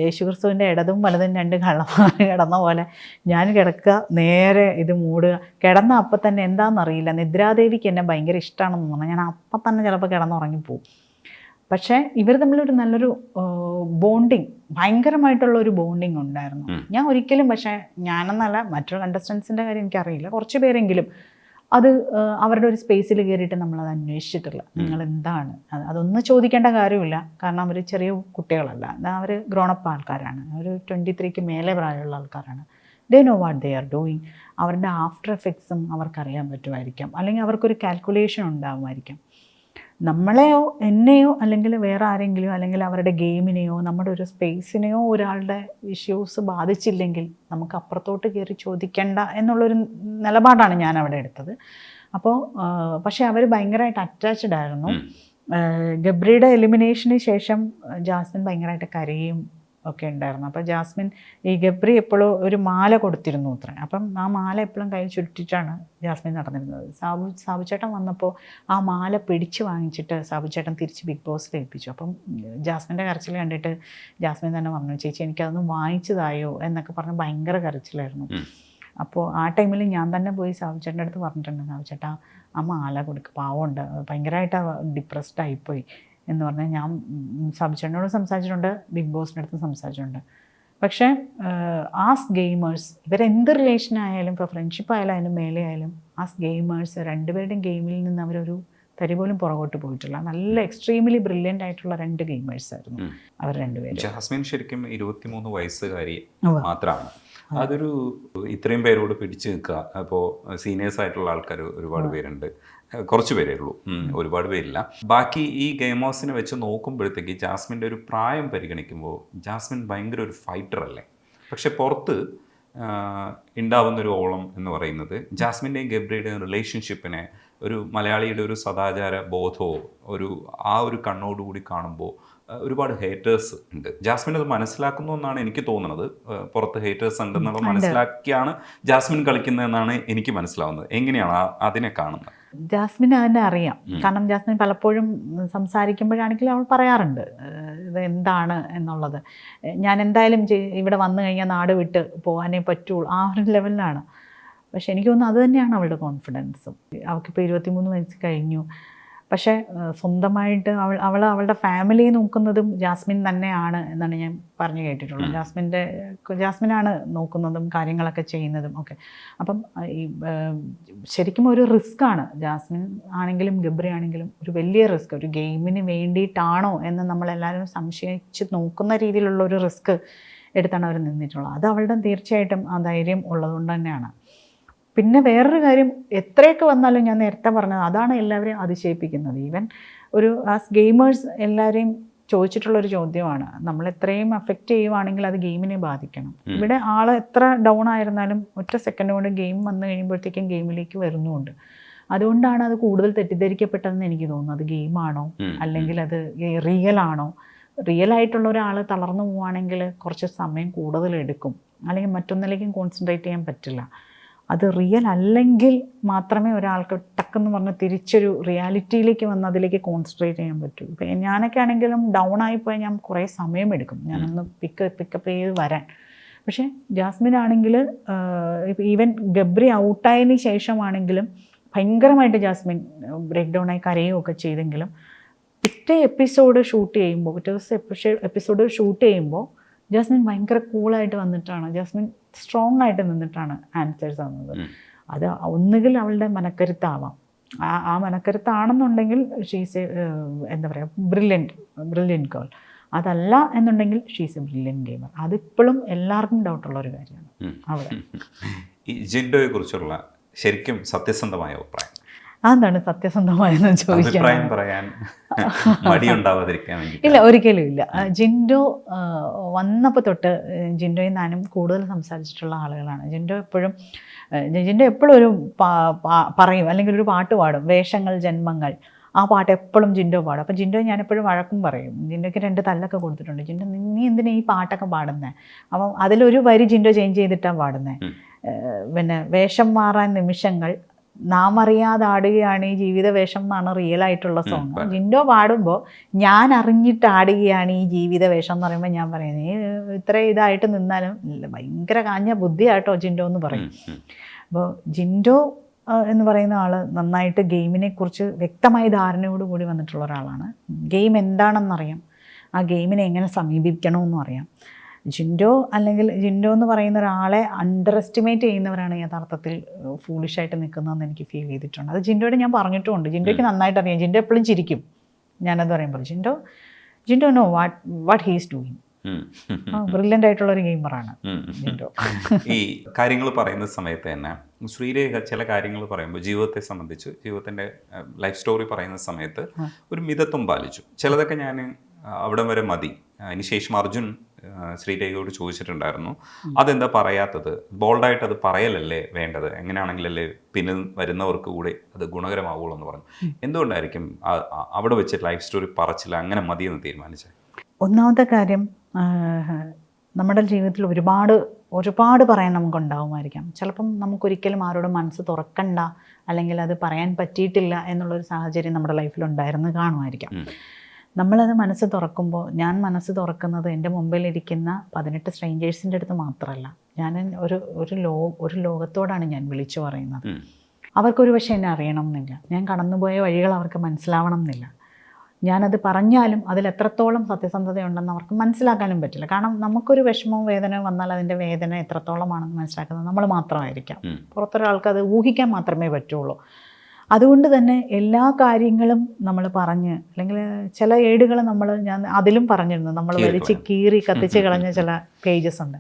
യേശുക്രിസ്തുവിൻ്റെ ഇടതും വലതും രണ്ട് കള്ളന്മാർ കിടന്ന പോലെ ഞാൻ കിടക്കുക, നേരെ ഇത് മൂടുക. കിടന്ന അപ്പം തന്നെ എന്താണെന്നറിയില്ല, നിദ്രാദേവിക്ക് എന്നെ ഭയങ്കര ഇഷ്ടമാണെന്ന് പറഞ്ഞാൽ ഞാൻ അപ്പം തന്നെ ചിലപ്പോൾ കിടന്നുറങ്ങിപ്പോവും. പക്ഷേ ഇവർ തമ്മിലൊരു നല്ലൊരു ബോണ്ടിങ്, ഭയങ്കരമായിട്ടുള്ള ഒരു ബോണ്ടിങ് ഉണ്ടായിരുന്നു. ഞാൻ ഒരിക്കലും, പക്ഷേ ഞാനെന്നല്ല മറ്റൊരു കണ്ടസ്റ്റൻസിൻ്റെ കാര്യം എനിക്കറിയില്ല, കുറച്ച് പേരെങ്കിലും അത് അവരുടെ ഒരു സ്പേസിൽ കയറിയിട്ട് നമ്മളത് അന്വേഷിച്ചിട്ടില്ല. നിങ്ങൾ എന്താണ് അതൊന്നും ചോദിക്കേണ്ട കാര്യമില്ല. കാരണം അവർ ചെറിയ കുട്ടികളല്ല, അവർ ഗ്രോണപ്പ് ആൾക്കാരാണ്, ഒരു 23ക്ക് മേലെ പ്രായമുള്ള ആൾക്കാരാണ്. They know what they are doing. അവരുടെ ആഫ്റ്റർ എഫക്ട്സും അവർക്കറിയാൻ പറ്റുമായിരിക്കാം, അല്ലെങ്കിൽ അവർക്കൊരു കാൽക്കുലേഷൻ ഉണ്ടാകുമായിരിക്കാം. നമ്മളെയോ എന്നെയോ അല്ലെങ്കിൽ വേറെ ആരെങ്കിലും അല്ലെങ്കിൽ അവരുടെ ഗെയിമിനെയോ നമ്മുടെ ഒരു സ്പേസിനെയോ ഒരാളുടെ ഇഷ്യൂസ് ബാധിച്ചില്ലെങ്കിൽ നമുക്ക് അപ്പുറത്തോട്ട് കയറി ചോദിക്കേണ്ട എന്നുള്ളൊരു നിലപാടാണ് ഞാൻ അവിടെ എടുത്തത്. അപ്പോൾ പക്ഷേ അവർ ഭയങ്കരമായിട്ട് അറ്റാച്ച്ഡ് ആയിരുന്നു. ഗബ്രിയുടെ എലിമിനേഷന് ശേഷം ജാസ്മിൻ ഭയങ്കരമായിട്ട് കരയും ഒക്കെ ഉണ്ടായിരുന്നു. അപ്പോൾ ജാസ്മിൻ ഈ ഗബ്രി എപ്പോഴും ഒരു മാല കൊടുത്തിരുന്നു അത്ര. അപ്പം ആ മാല എപ്പോഴും കയ്യിൽ ചുരുട്ടിയിട്ടാണ് ജാസ്മിൻ നടന്നിരുന്നത്. സാബുചേട്ടൻ വന്നപ്പോൾ ആ മാല പിടിച്ച് വാങ്ങിച്ചിട്ട് സാബുചേട്ടൻ തിരിച്ച് ബിഗ് ബോസിൽ ഏൽപ്പിച്ചു. അപ്പം ജാസ്മിൻ്റെ കരച്ചിൽ കണ്ടിട്ട് ജാസ്മിൻ തന്നെ പറഞ്ഞു, ചേച്ചി എനിക്കതൊന്ന് വാങ്ങിച്ചതായോ എന്നൊക്കെ പറഞ്ഞ് ഭയങ്കര കരച്ചിലായിരുന്നു. അപ്പോൾ ആ ടൈമിൽ ഞാൻ തന്നെ പോയി സാബുചേട്ടൻ്റെ അടുത്ത് പറഞ്ഞിട്ടുണ്ട്, സാബുചേട്ടാ ആ മാല കൊടുക്കുക, പാവമുണ്ട്, ഭയങ്കരമായിട്ട് ഡിപ്രസ്ഡ് ആയിപ്പോയി എന്ന് പറഞ്ഞാൽ ഞാൻ സാബുചേട്ടനോട് സംസാരിച്ചിട്ടുണ്ട്, ബിഗ് ബോസിൻ്റെ അടുത്ത് സംസാരിച്ചിട്ടുണ്ട്. പക്ഷേ ആസ് ഗെയിമേഴ്സ് ഇവരെന്ത് റിലേഷൻ ആയാലും, ഇപ്പോൾ ഫ്രണ്ട്ഷിപ്പ് ആയാലും അതിന് മേലെ ആയാലും, ആസ് ഗെയിമേഴ്സ് രണ്ടുപേരുടെയും ഗെയിമിൽ നിന്ന് അവരൊരു തരി പോലും പുറകോട്ട് പോയിട്ടില്ല. നല്ല എക്സ്ട്രീംലി ബ്രില്യൻ്റ് ആയിട്ടുള്ള രണ്ട് ഗെയിമേഴ്സ് ആയിരുന്നു അവർ രണ്ടുപേരും. ജാസ്മിൻ ശരിക്കും 23 വയസ്സുകാരി മാത്രമാണ്. അതൊരു ഇത്രയും പേരോട് പിടിച്ചു നിൽക്കുക. അപ്പോൾ സീനിയേഴ്സ് ആയിട്ടുള്ള ആൾക്കാർ ഒരുപാട് പേരുണ്ട്, കുറച്ച് പേരേ ഉള്ളൂ, ഒരുപാട് പേരില്ല. ബാക്കി ഈ ഗെയിമേഴ്സിനെ വെച്ച് നോക്കുമ്പോഴത്തേക്ക് ജാസ്മിൻ്റെ ഒരു പ്രായം പരിഗണിക്കുമ്പോൾ ജാസ്മിൻ ഭയങ്കര ഒരു ഫൈറ്റർ അല്ലേ. പക്ഷെ പുറത്ത് ഉണ്ടാവുന്നൊരു ഓളം എന്ന് പറയുന്നത് ജാസ്മിൻ്റെയും ഗബ്രിയുടെയും റിലേഷൻഷിപ്പിനെ ഒരു മലയാളിയുടെ ഒരു സദാചാര ബോധമോ ആ ഒരു കണ്ണോടുകൂടി കാണുമ്പോൾ ഒരുപാട് ഹേറ്റേഴ്സ് ഉണ്ട്. ജാസ്മിൻ അത് മനസ്സിലാക്കുന്നു എന്നാണ് എനിക്ക് തോന്നുന്നത്. പുറത്ത് ഹേറ്റേഴ്സ് ഉണ്ടെന്നുള്ളത് മനസ്സിലാക്കിയാണ് ജാസ്മിൻ കളിക്കുന്നതെന്നാണ് എനിക്ക് മനസ്സിലാവുന്നത്. എങ്ങനെയാണ് അതിനെ കാണുന്നത്? ജാസ്മിന് അതിനെ അറിയാം. കാരണം ജാസ്മിൻ പലപ്പോഴും സംസാരിക്കുമ്പോഴാണെങ്കിലും അവൾ പറയാറുണ്ട് ഇത് എന്താണ് എന്നുള്ളത്. ഞാൻ എന്തായാലും ഇവിടെ വന്നു കഴിഞ്ഞാൽ നാട് വിട്ട് പോകാനേ പറ്റുള്ളൂ, ആ ഒരു ലെവലിലാണ്. പക്ഷെ എനിക്ക് തോന്നുന്നു അത് തന്നെയാണ് അവളുടെ കോൺഫിഡൻസും. അവൾക്കിപ്പോൾ 23 വയസ്സ് കഴിഞ്ഞു. പക്ഷേ സ്വന്തമായിട്ട് അവളുടെ ഫാമിലിയെ നോക്കുന്നതും ജാസ്മിൻ തന്നെയാണ് എന്നാണ് ഞാൻ പറഞ്ഞു കേട്ടിട്ടുള്ളത്. ജാസ്മിനാണ് നോക്കുന്നതും കാര്യങ്ങളൊക്കെ ചെയ്യുന്നതും ഒക്കെ. അപ്പം ഈ ശരിക്കും ഒരു റിസ്ക്കാണ് ജാസ്മിൻ ആണെങ്കിലും ഗബ്രി ആണെങ്കിലും ഒരു വലിയ റിസ്ക്. ഒരു ഗെയിമിന് വേണ്ടിയിട്ടാണോ എന്ന് നമ്മളെല്ലാവരും സംശയിച്ച് നോക്കുന്ന രീതിയിലുള്ള ഒരു റിസ്ക് എടുത്താണ് അവർ നിന്നിട്ടുള്ളത്. അത് അവളുടെ തീർച്ചയായിട്ടും ആ ധൈര്യം ഉള്ളതുകൊണ്ട് തന്നെയാണ്. പിന്നെ വേറൊരു കാര്യം, എത്രയൊക്കെ വന്നാലും ഞാൻ നേരത്തെ പറഞ്ഞത് അതാണ് എല്ലാവരെയും അതിശയിപ്പിക്കുന്നത്. ഈവൻ ഒരു ആസ് ഗെയിമേഴ്സ് എല്ലാവരെയും ചോദിച്ചിട്ടുള്ളൊരു ചോദ്യമാണ്, നമ്മൾ എത്രയും അഫക്റ്റ് ചെയ്യുവാണെങ്കിൽ അത് ഗെയിമിനെ ബാധിക്കണം. ഇവിടെ ആൾ എത്ര ഡൗൺ ആയിരുന്നാലും ഒറ്റ സെക്കൻഡ് കൊണ്ട് ഗെയിം വന്നു കഴിയുമ്പോഴത്തേക്കും ഗെയിമിലേക്ക് വരുന്നുമുണ്ട്. അതുകൊണ്ടാണ് അത് കൂടുതൽ തെറ്റിദ്ധരിക്കപ്പെട്ടതെന്ന് എനിക്ക് തോന്നുന്നു. അത് ഗെയിമാണോ അല്ലെങ്കിൽ അത് റിയൽ ആണോ? റിയൽ ആയിട്ടുള്ള ഒരാൾ തളർന്നു പോവുകയാണെങ്കിൽ കുറച്ച് സമയം കൂടുതലെടുക്കും, അല്ലെങ്കിൽ മറ്റൊന്നിലേക്കും കോൺസെൻട്രേറ്റ് ചെയ്യാൻ പറ്റില്ല. അത് റിയൽ അല്ലെങ്കിൽ മാത്രമേ ഒരാൾക്ക് ടക്കെന്ന് പറഞ്ഞ് തിരിച്ചൊരു റിയാലിറ്റിയിലേക്ക് വന്ന് അതിലേക്ക് കോൺസെൻട്രേറ്റ് ചെയ്യാൻ പറ്റൂ. ഇപ്പം ഞാനൊക്കെ ആണെങ്കിലും ഡൗൺ ആയിപ്പോയി ഞാൻ കുറേ സമയമെടുക്കും ഞാനൊന്ന് പിക്കപ്പ് ചെയ്ത് വരാൻ. പക്ഷേ ജാസ്മിൻ ആണെങ്കിൽ ഈവൻ ഗബ്രി ഔട്ടായതിന് ശേഷമാണെങ്കിലും ഭയങ്കരമായിട്ട് ജാസ്മിൻ ബ്രേക്ക് ഡൗൺ ആയി കരയുകയൊക്കെ ചെയ്തെങ്കിലും പിറ്റേ എപ്പിസോഡ് ഷൂട്ട് ചെയ്യുമ്പോൾ പിറ്റേ ദിവസം എപ്പിസോഡ് ഷൂട്ട് ചെയ്യുമ്പോൾ ജാസ്മിൻ ഭയങ്കര കൂളായിട്ട് വന്നിട്ടാണ്, ജാസ്മിൻ സ്ട്രോങ് ആയിട്ട് നിന്നിട്ടാണ് ആൻസേഴ്സ് തന്നത്. അത് ഒന്നുകിൽ അവളുടെ മനക്കരുത്താവാം, ആ മനക്കരുത്താണെന്നുണ്ടെങ്കിൽ ഷീസ് എന്താ പറയുക ബ്രില്യൻറ്റ് ഗേൾ. അതല്ല എന്നുണ്ടെങ്കിൽ ഷീസ് എ ബ്രില്യൻറ്റ് ഗെയിമർ. അതിപ്പോഴും എല്ലാവർക്കും ഡൗട്ടുള്ള ഒരു കാര്യമാണ് അവിടെ. ഈ ജിൻഡോയെ കുറിച്ചുള്ള ശരിക്കും സത്യസന്ധമായ അഭിപ്രായം അതെന്താണ് സത്യസന്ധമായെന്ന് ചോദിക്കാൻ പറയാൻ മടിയുണ്ടാവാതിരിക്കാൻ വേണ്ടി? ഇല്ല, ഒരിക്കലും ഇല്ല. ജിൻഡോ വന്നപ്പോൾ തൊട്ട് ജിൻഡോയും ഞാനും കൂടുതൽ സംസാരിച്ചിട്ടുള്ള ആളുകളാണ്. ജിൻഡോ എപ്പോഴും ഒരു പറയും, അല്ലെങ്കിൽ ഒരു പാട്ട് പാടും, വേഷങ്ങൾ ജന്മങ്ങൾ. ആ പാട്ട് എപ്പോഴും ജിൻഡോ പാടും. അപ്പം ജിൻഡോ ഞാൻ എപ്പോഴും വഴക്കും പറയും. ജിൻഡോയ്ക്ക് 2 തല്ലൊക്കെ കൊടുത്തിട്ടുണ്ട്. ജിൻഡോ നീ എന്തിനാ ഈ പാട്ടൊക്കെ പാടുന്നത്? അപ്പം അതിലൊരു വരി ജിൻഡോ ചേഞ്ച് ചെയ്തിട്ടാണ് പാടുന്നത്. പിന്നെ വേഷം മാറാൻ നിമിഷങ്ങൾ, നാം അറിയാതെ ആടുകയാണ് ഈ ജീവിത വേഷം എന്നാണ് റിയൽ ആയിട്ടുള്ള സോങ്. ജിൻഡോ പാടുമ്പോൾ ഞാൻ അറിഞ്ഞിട്ട് ആടുകയാണ് ഈ ജീവിത വേഷം എന്ന് പറയുമ്പോൾ ഞാൻ പറയുന്നത് നീ ഇത്ര ഇതായിട്ട് നിന്നാലും ഭയങ്കര കാഞ്ഞ ബുദ്ധിയായിട്ടോ ജിൻഡോ എന്ന് പറയും. അപ്പോൾ ജിൻഡോ എന്ന് പറയുന്ന ആൾ നന്നായിട്ട് ഗെയിമിനെ കുറിച്ച് വ്യക്തമായ ധാരണയോടുകൂടി വന്നിട്ടുള്ള ഒരാളാണ്. ഗെയിം എന്താണെന്നറിയാം, ആ ഗെയിമിനെ എങ്ങനെ സമീപിക്കണമെന്നും അറിയാം. ജിൻഡോ എന്ന് പറയുന്ന ഒരാളെ അണ്ടർ എസ്റ്റിമേറ്റ് ചെയ്യുന്നവരാണ് യഥാർത്ഥത്തിൽ ഫൂളിഷായിട്ട് നിൽക്കുന്നതെന്ന് എനിക്ക് ഫീൽ ചെയ്തിട്ടുണ്ട്. അത് ജിൻഡോയോട് ഞാൻ പറഞ്ഞിട്ടുമുണ്ട്. ജിൻഡോയ്ക്ക് നന്നായിട്ട് അറിയാം. ജിൻഡോ എപ്പോഴും ചിരിക്കും ഞാനത് പറയുമ്പോൾ. Jinto no what he's doing. Brilliant ആയിട്ടുള്ള ഒരു ഗെയിമറാണ് ജിൻഡോ. ഈ കാര്യങ്ങൾ പറയുന്ന സമയത്ത് തന്നെ ശ്രീരേഖ ചില കാര്യങ്ങൾ പറയുമ്പോൾ ജീവിതത്തെ സംബന്ധിച്ച്, ജീവിതത്തിൻ്റെ ലൈഫ് സ്റ്റോറി പറയുന്ന സമയത്ത് ഒരു മിതത്വം പാലിച്ചു. ചിലതൊക്കെ ഞാൻ അവിടം വരെ മതി. അതിനുശേഷം അർജുൻ ശ്രീരേഖയോട് ചോദിച്ചിട്ടുണ്ടായിരുന്നു, അതെന്താ പറയാത്തത്, ബോൾഡായിട്ട് അത് പറയലല്ലേ വേണ്ടത്, എങ്ങനെയാണെങ്കിലല്ലേ പിന്നെ വരുന്നവർക്ക് കൂടെ അത് ഗുണകരമാവുള്ളൂ എന്ന് പറഞ്ഞു. എന്തുകൊണ്ടായിരിക്കും അവിടെ വെച്ച് ലൈഫ് സ്റ്റോറി പറച്ചില്ല അങ്ങനെ മതിയെന്ന് തീരുമാനിച്ചത്? ഒന്നാമത്തെ കാര്യം, നമ്മുടെ ജീവിതത്തിൽ ഒരുപാട് പറയാൻ നമുക്കുണ്ടാവുമായിരിക്കാം. ചിലപ്പം നമുക്കൊരിക്കലും ആരോടും മനസ്സ് തുറക്കണ്ട, അല്ലെങ്കിൽ അത് പറയാൻ പറ്റിയിട്ടില്ല എന്നുള്ളൊരു സാഹചര്യം നമ്മുടെ ലൈഫിലുണ്ടായിരുന്നു കാണുമായിരിക്കാം. നമ്മളത് മനസ്സ് തുറക്കുമ്പോൾ, ഞാൻ മനസ്സ് തുറക്കുന്നത് എൻ്റെ മുമ്പിലിരിക്കുന്ന 18 സ്ട്രേഞ്ചേഴ്സിൻ്റെ അടുത്ത് മാത്രമല്ല, ഞാൻ ഒരു ലോകത്തോടാണ് ഞാൻ വിളിച്ചു പറയുന്നത്. അവർക്കൊരു പക്ഷേ എന്നെ അറിയണം എന്നില്ല, ഞാൻ കടന്നുപോയ വഴികൾ അവർക്ക് മനസ്സിലാവണം എന്നില്ല. ഞാനത് പറഞ്ഞാലും അതിൽ എത്രത്തോളം സത്യസന്ധതയുണ്ടെന്ന് അവർക്ക് മനസ്സിലാക്കാനും പറ്റില്ല. കാരണം നമുക്കൊരു വിഷമവും വേദനയും വന്നാൽ അതിൻ്റെ വേദന എത്രത്തോളമാണെന്ന് മനസ്സിലാക്കുന്നത് നമ്മൾ മാത്രമായിരിക്കാം. പുറത്തൊരാൾക്ക് അത് ഊഹിക്കാൻ മാത്രമേ പറ്റുള്ളൂ. അതുകൊണ്ട് തന്നെ എല്ലാ കാര്യങ്ങളും നമ്മൾ പറഞ്ഞ്, അല്ലെങ്കിൽ ചില ഏടുകൾ ഞാൻ അതിലും പറഞ്ഞിരുന്നു, നമ്മൾ വലിച്ച് കീറി കത്തിച്ച് കളഞ്ഞ ചില പേജസ് ഉണ്ട്.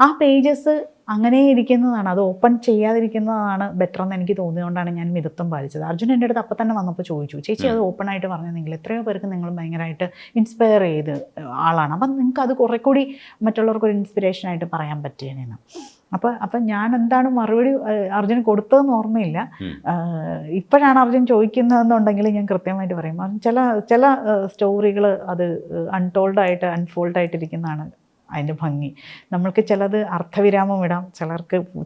ആ പേജസ് അങ്ങനെ ഇരിക്കുന്നതാണ്, അത് ഓപ്പൺ ചെയ്യാതിരിക്കുന്നതാണ് ബെറ്റർ എന്ന് എനിക്ക് തോന്നിയതുകൊണ്ടാണ് ഞാൻ മിതത്വം പാലിച്ചത്. അർജുൻ എൻ്റെ അടുത്ത് അപ്പം തന്നെ വന്നപ്പോൾ ചോദിച്ചു, ചേച്ചി അത് ഓപ്പൺ ആയിട്ട് പറഞ്ഞെങ്കിൽ എത്രയോ പേർക്ക് നിങ്ങൾ ഭയങ്കരമായിട്ട് ഇൻസ്പയർ ചെയ്ത് ആളാണ്, അപ്പം നിങ്ങൾക്ക് അത് കുറേ കൂടി മറ്റുള്ളവർക്കൊരു ഇൻസ്പിറേഷനായിട്ട് പറയാൻ പറ്റിയേനെന്ന്. അപ്പം ഞാൻ എന്താണ് മറുപടി അർജുൻ കൊടുത്തതെന്ന് ഓർമ്മയില്ല. ഇപ്പോഴാണ് അർജുൻ ചോദിക്കുന്നതെന്നുണ്ടെങ്കിൽ ഞാൻ കൃത്യമായിട്ട് പറയും. ചില സ്റ്റോറികൾ അത് അൺടോൾഡായിട്ട് അൺഫോൾഡായിട്ടിരിക്കുന്നതാണ് അതിൻ്റെ ഭംഗി. നമ്മൾക്ക് ചിലത് അർത്ഥവിരാമം ഇടാം,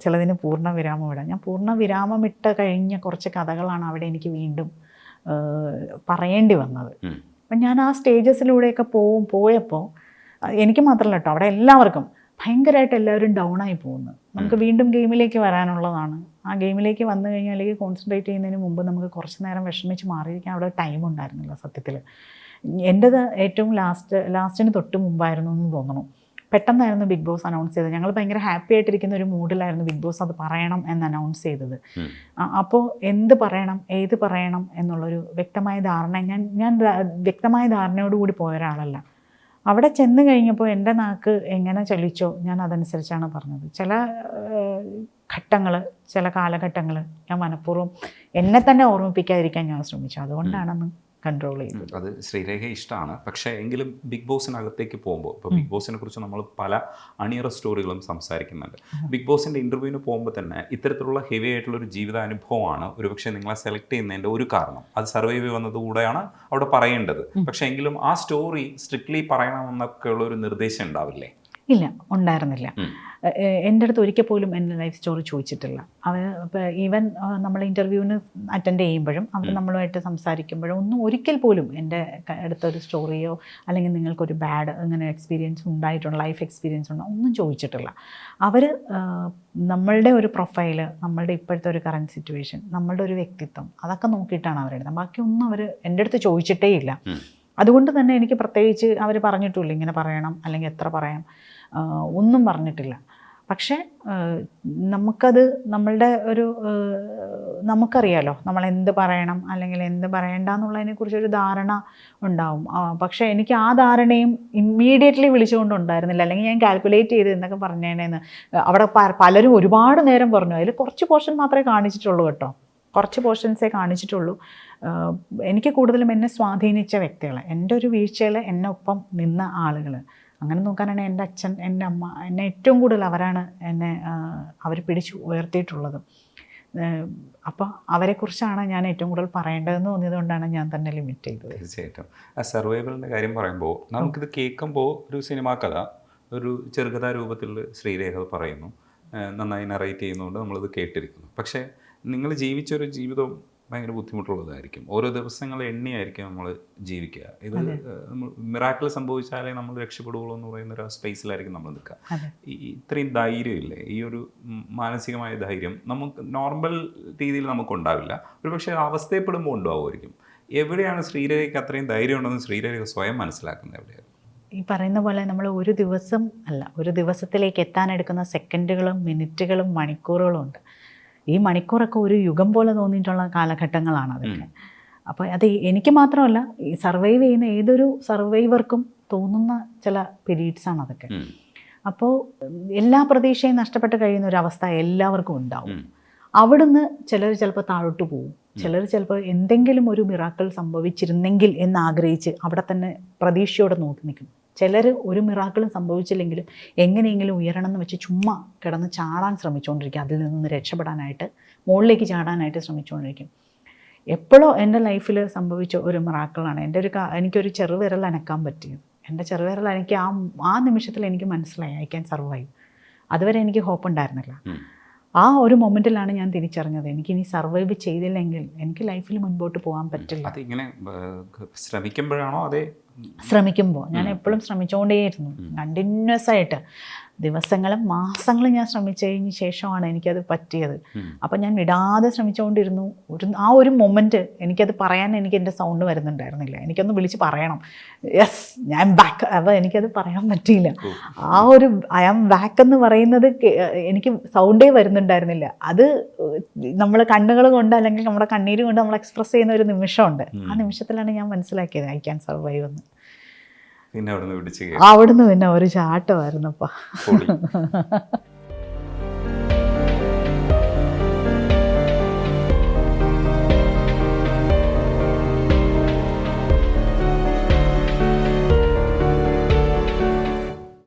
ചിലതിന് പൂർണ്ണ വിരാമം ഇടാം. ഞാൻ പൂർണ്ണ വിരാമം ഇട്ട് കഴിഞ്ഞ കുറച്ച് കഥകളാണ് അവിടെ എനിക്ക് വീണ്ടും പറയേണ്ടി വന്നത്. അപ്പം ഞാൻ ആ സ്റ്റേജസിലൂടെയൊക്കെ പോയപ്പോൾ എനിക്ക് മാത്രമല്ല കേട്ടോ, അവിടെ എല്ലാവർക്കും ഭയങ്കരമായിട്ട് എല്ലാവരും ഡൗണായി പോകുന്നു. നമുക്ക് വീണ്ടും ഗെയിമിലേക്ക് വരാനുള്ളതാണ്. ആ ഗെയിമിലേക്ക് വന്നു കഴിഞ്ഞാൽ കോൺസെൻട്രേറ്റ് ചെയ്യുന്നതിന് മുമ്പ് നമുക്ക് കുറച്ച് നേരം വിഷമിച്ച് മാറിയിരിക്കാൻ അവിടെ ടൈം ഉണ്ടായിരുന്നില്ല സത്യത്തിൽ. എൻ്റെത് ഏറ്റവും ലാസ്റ്റിന് തൊട്ട് മുമ്പായിരുന്നു എന്ന് തോന്നുന്നു. പെട്ടെന്നായിരുന്നു ബിഗ് ബോസ് അനൗൺസ് ചെയ്തത്. ഞങ്ങൾ ഭയങ്കര ഹാപ്പി ആയിട്ടിരിക്കുന്ന ഒരു മൂഡിലായിരുന്നു ബിഗ് ബോസ് അത് പറയണം എന്ന് അനൗൺസ് ചെയ്തത്. അപ്പോൾ എന്ത് പറയണം, ഏത് പറയണം എന്നുള്ളൊരു വ്യക്തമായ ധാരണ ഞാൻ വ്യക്തമായ ധാരണയോടുകൂടി പോയ ഒരാളല്ല. അവിടെ ചെന്ന് കഴിഞ്ഞപ്പോൾ എൻ്റെ നാക്ക് എങ്ങനെ ചലിച്ചോ ഞാൻ അതനുസരിച്ചാണ് പറഞ്ഞത്. ചില ഘട്ടങ്ങൾ, ചില കാലഘട്ടങ്ങൾ ഞാൻ മനഃപൂർവ്വം എന്നെ തന്നെ ഓർമ്മിപ്പിക്കാതിരിക്കാൻ ഞാൻ ശ്രമിച്ചു. അതുകൊണ്ടാണെന്ന് കൺട്രോൾ ചെയ്യുന്നത്. അത് ശ്രീരേഖ ഇഷ്ടമാണ്. പക്ഷേ എങ്കിലും ബിഗ് ബോസിനകത്തേക്ക് പോകുമ്പോൾ, ഇപ്പോൾ ബിഗ് ബോസിനെ കുറിച്ച് നമ്മൾ പല അണിയറ സ്റ്റോറികളും സംസാരിക്കുന്നുണ്ട്. ബിഗ് ബോസിൻ്റെ ഇൻ്റർവ്യൂവിന് പോകുമ്പോൾ തന്നെ ഇത്തരത്തിലുള്ള ഹെവി ആയിട്ടുള്ളൊരു ജീവിതാനുഭവമാണ് ഒരുപക്ഷെ നിങ്ങളെ സെലക്ട് ചെയ്യുന്നതിൻ്റെ ഒരു കാരണം. അത് സർവൈവ് വന്നതുകൂടെയാണ് അവിടെ പറയേണ്ടത്. പക്ഷേ എങ്കിലും ആ സ്റ്റോറി സ്ട്രിക്ട്ലി പറയണമെന്നൊക്കെയുള്ള ഒരു നിർദ്ദേശം ഉണ്ടാവില്ലേ? ഇല്ല, ഉണ്ടായിരുന്നില്ല. എൻ്റെ അടുത്ത് ഒരിക്കൽ പോലും എൻ്റെ ലൈഫ് സ്റ്റോറി ചോദിച്ചിട്ടില്ല. അവർ ഇപ്പോൾ ഈവൻ നമ്മൾ ഇൻ്റർവ്യൂവിന് അറ്റൻഡ് ചെയ്യുമ്പോഴും അവർ നമ്മളുമായിട്ട് സംസാരിക്കുമ്പോഴും ഒന്നും ഒരിക്കൽ പോലും എൻ്റെ അടുത്തൊരു സ്റ്റോറിയോ അല്ലെങ്കിൽ നിങ്ങൾക്കൊരു ബാഡ് അങ്ങനെ എക്സ്പീരിയൻസ് ഉണ്ടായിട്ടുണ്ടോ, ലൈഫ് എക്സ്പീരിയൻസ് ഉണ്ടോ, ഒന്നും ചോദിച്ചിട്ടില്ല. അവർ നമ്മളുടെ ഒരു പ്രൊഫൈല്, നമ്മളുടെ ഇപ്പോഴത്തെ ഒരു കറൻറ്റ് സിറ്റുവേഷൻ, നമ്മളുടെ ഒരു വ്യക്തിത്വം, അതൊക്കെ നോക്കിയിട്ടാണ് അവരെടുത്തത്. ബാക്കിയൊന്നും അവർ എൻ്റെ അടുത്ത് ചോദിച്ചിട്ടേ ഇല്ല. അതുകൊണ്ട് തന്നെ എനിക്ക് പ്രത്യേകിച്ച് അവർ പറഞ്ഞിട്ടില്ല ഇങ്ങനെ പറയണം അല്ലെങ്കിൽ എത്ര പറയാം, ഒന്നും പറഞ്ഞിട്ടില്ല. പക്ഷേ നമുക്കത് നമ്മളുടെ ഒരു നമുക്കറിയാലോ നമ്മൾ എന്ത് പറയണം അല്ലെങ്കിൽ എന്ത് പറയണ്ട എന്നുള്ളതിനെക്കുറിച്ചൊരു ധാരണ ഉണ്ടാവും. പക്ഷേ എനിക്ക് ആ ധാരണയും ഇമ്മീഡിയറ്റ്ലി വിളിച്ചുകൊണ്ടുണ്ടായിരുന്നില്ല. അല്ലെങ്കിൽ ഞാൻ കാൽക്കുലേറ്റ് ചെയ്ത് എന്നൊക്കെ പറഞ്ഞേനേന്ന് അവിടെ പലരും ഒരുപാട് നേരം പറഞ്ഞു. അതിൽ കുറച്ച് പോർഷൻ മാത്രമേ കാണിച്ചിട്ടുള്ളൂ കേട്ടോ, കുറച്ച് പോർഷൻസേ കാണിച്ചിട്ടുള്ളൂ. എനിക്ക് കൂടുതലും എന്നെ സ്വാധീനിച്ച വ്യക്തികൾ, എൻ്റെ ഒരു വീഴ്ചയിൽ എന്നെ ഒപ്പം നിന്ന ആളുകൾ, അങ്ങനെ നോക്കാനാണ് എൻ്റെ അച്ഛൻ, എൻ്റെ അമ്മ, എന്നെ ഏറ്റവും കൂടുതൽ അവരാണ് എന്നെ അവർ പിടിച്ച് ഉയർത്തിയിട്ടുള്ളത്. അപ്പോൾ അവരെക്കുറിച്ചാണ് ഞാൻ ഏറ്റവും കൂടുതൽ പറയേണ്ടതെന്ന് തോന്നിയതുകൊണ്ടാണ് ഞാൻ തന്നെ ലിമിറ്റ് ചെയ്തത്. തീർച്ചയായിട്ടും. ആ സർവൈവലിൻ്റെ കാര്യം പറയുമ്പോൾ നമുക്കിത് കേൾക്കുമ്പോൾ ഒരു സിനിമാ കഥ ഒരു ചെറുകഥാ രൂപത്തിൽ ശ്രീരേഖ പറയുന്നു, നന്നായി നറേറ്റ് ചെയ്യുന്നതുകൊണ്ട് നമ്മളിത് കേട്ടിരിക്കുന്നു. പക്ഷേ നിങ്ങൾ ജീവിച്ചൊരു ജീവിതം ഭയങ്കര ബുദ്ധിമുട്ടുള്ളതായിരിക്കും. ഓരോ ദിവസങ്ങൾ എണ്ണിയായിരിക്കും നമ്മൾ ജീവിക്കുക. ഇത് മിറാക്കിൾ സംഭവിച്ചാലേ നമ്മൾ രക്ഷപ്പെടുകയുള്ളൂ എന്ന് പറയുന്ന ഒരു സ്പേസിലായിരിക്കും നമ്മൾ നിൽക്കുക. ഇത്രയും ധൈര്യമില്ലേ, ഈ ഒരു മാനസികമായ ധൈര്യം നമുക്ക് നോർമൽ രീതിയിൽ നമുക്കുണ്ടാവില്ല. ഒരു പക്ഷേ അവസ്ഥയപ്പെടുമ്പോൾ ഉണ്ടാവുമായിരിക്കും. എവിടെയാണ് ശ്രീരേഖയ്ക്ക് അത്രയും ധൈര്യം ഉണ്ടെന്ന് ശ്രീരേഖ സ്വയം മനസ്സിലാക്കുന്നത് എവിടെയാണ്? ഈ പറയുന്ന പോലെ നമ്മൾ ഒരു ദിവസം അല്ല, ഒരു ദിവസത്തിലേക്ക് എത്താനെടുക്കുന്ന സെക്കൻഡുകളും മിനിറ്റുകളും മണിക്കൂറുകളും ഉണ്ട്. ഈ മണിക്കൂറൊക്കെ ഒരു യുഗം പോലെ തോന്നിയിട്ടുള്ള കാലഘട്ടങ്ങളാണ് അതൊക്കെ. അപ്പോൾ അത് എനിക്ക് മാത്രമല്ല, ഈ സർവൈവ് ചെയ്യുന്ന ഏതൊരു സർവൈവർക്കും തോന്നുന്ന ചില പീരീഡ്സാണ് അതൊക്കെ. അപ്പോൾ എല്ലാ പ്രതീക്ഷയും നഷ്ടപ്പെട്ട് കഴിയുന്ന ഒരു അവസ്ഥ എല്ലാവർക്കും ഉണ്ടാവും. അവിടുന്ന് ചിലർ ചിലപ്പോൾ താഴോട്ട് പോകും, ചിലർ ചിലപ്പോൾ എന്തെങ്കിലും ഒരു മിറാക്കിൾ സംഭവിച്ചിരുന്നെങ്കിൽ എന്നാഗ്രഹിച്ച് അവിടെ തന്നെ പ്രതീക്ഷയോടെ നോക്കി നിൽക്കും. ചിലർ ഒരു മിറാക്കിളും സംഭവിച്ചില്ലെങ്കിലും എങ്ങനെയെങ്കിലും ഉയരണം എന്ന് വെച്ച് ചുമ്മാ കിടന്ന് ചാടാൻ ശ്രമിച്ചുകൊണ്ടിരിക്കും, അതിൽ നിന്ന് രക്ഷപ്പെടാനായിട്ട് മുകളിലേക്ക് ചാടാനായിട്ട് ശ്രമിച്ചുകൊണ്ടിരിക്കും. എപ്പോഴോ എൻ്റെ ലൈഫിൽ സംഭവിച്ച ഒരു മിറാക്കിളാണ് എനിക്കൊരു ചെറുവിരൽ അനക്കാൻ പറ്റിയത്. എൻ്റെ ചെറുവിരൽ എനിക്ക് ആ നിമിഷത്തിൽ എനിക്ക് മനസ്സിലായി ഐ ക്യാൻ സർവൈവ്. അതുവരെ എനിക്ക് ഹോപ്പ് ഉണ്ടായിരുന്നില്ല. ആ ഒരു മൊമെൻറ്റിലാണ് ഞാൻ തിരിച്ചറിഞ്ഞത് എനിക്കിനി സർവൈവ് ചെയ്തില്ലെങ്കിൽ എനിക്ക് ലൈഫിൽ മുൻപോട്ട് പോകാൻ പറ്റില്ല. അതിങ്ങനെ ശ്രമിക്കുമ്പോഴാണോ അതേ ശ്രമിക്കുമ്പോൾ ഞാൻ എപ്പോഴും ശ്രമിച്ചുകൊണ്ടേയിരുന്നു, കണ്ടിന്യൂസ് ആയിട്ട് ദിവസങ്ങളും മാസങ്ങളും ഞാൻ ശ്രമിച്ചതിന് ശേഷമാണ് എനിക്കത് പറ്റിയത്. അപ്പം ഞാൻ വിടാതെ ശ്രമിച്ചുകൊണ്ടിരുന്നു. ആ ഒരു മൊമെൻറ്റ് എനിക്കത് പറയാൻ എനിക്ക് എൻ്റെ സൗണ്ട് വരുന്നുണ്ടായിരുന്നില്ല. എനിക്കൊന്ന് വിളിച്ച് പറയണം, യെസ് ഞാൻ ബാക്ക്, അപ്പോൾ എനിക്കത് പറയാൻ പറ്റിയില്ല. ആ ഒരു ഐ ആം ബാക്ക് എന്ന് പറയുന്നത് എനിക്ക് സൗണ്ടേ വരുന്നുണ്ടായിരുന്നില്ല. അത് നമ്മൾ കണ്ണുകൾ കൊണ്ട് അല്ലെങ്കിൽ നമ്മുടെ കണ്ണീര് കൊണ്ട് നമ്മൾ എക്സ്പ്രസ് ചെയ്യുന്ന ഒരു നിമിഷമുണ്ട്. ആ നിമിഷത്തിലാണ് ഞാൻ മനസ്സിലാക്കിയത് ഐ ക്യാൻ സർവൈവ് എന്ന്. പിന്നെ അവിടുന്ന് പിന്നെ ഒരു ചാട്ടമായിരുന്നപ്പാ.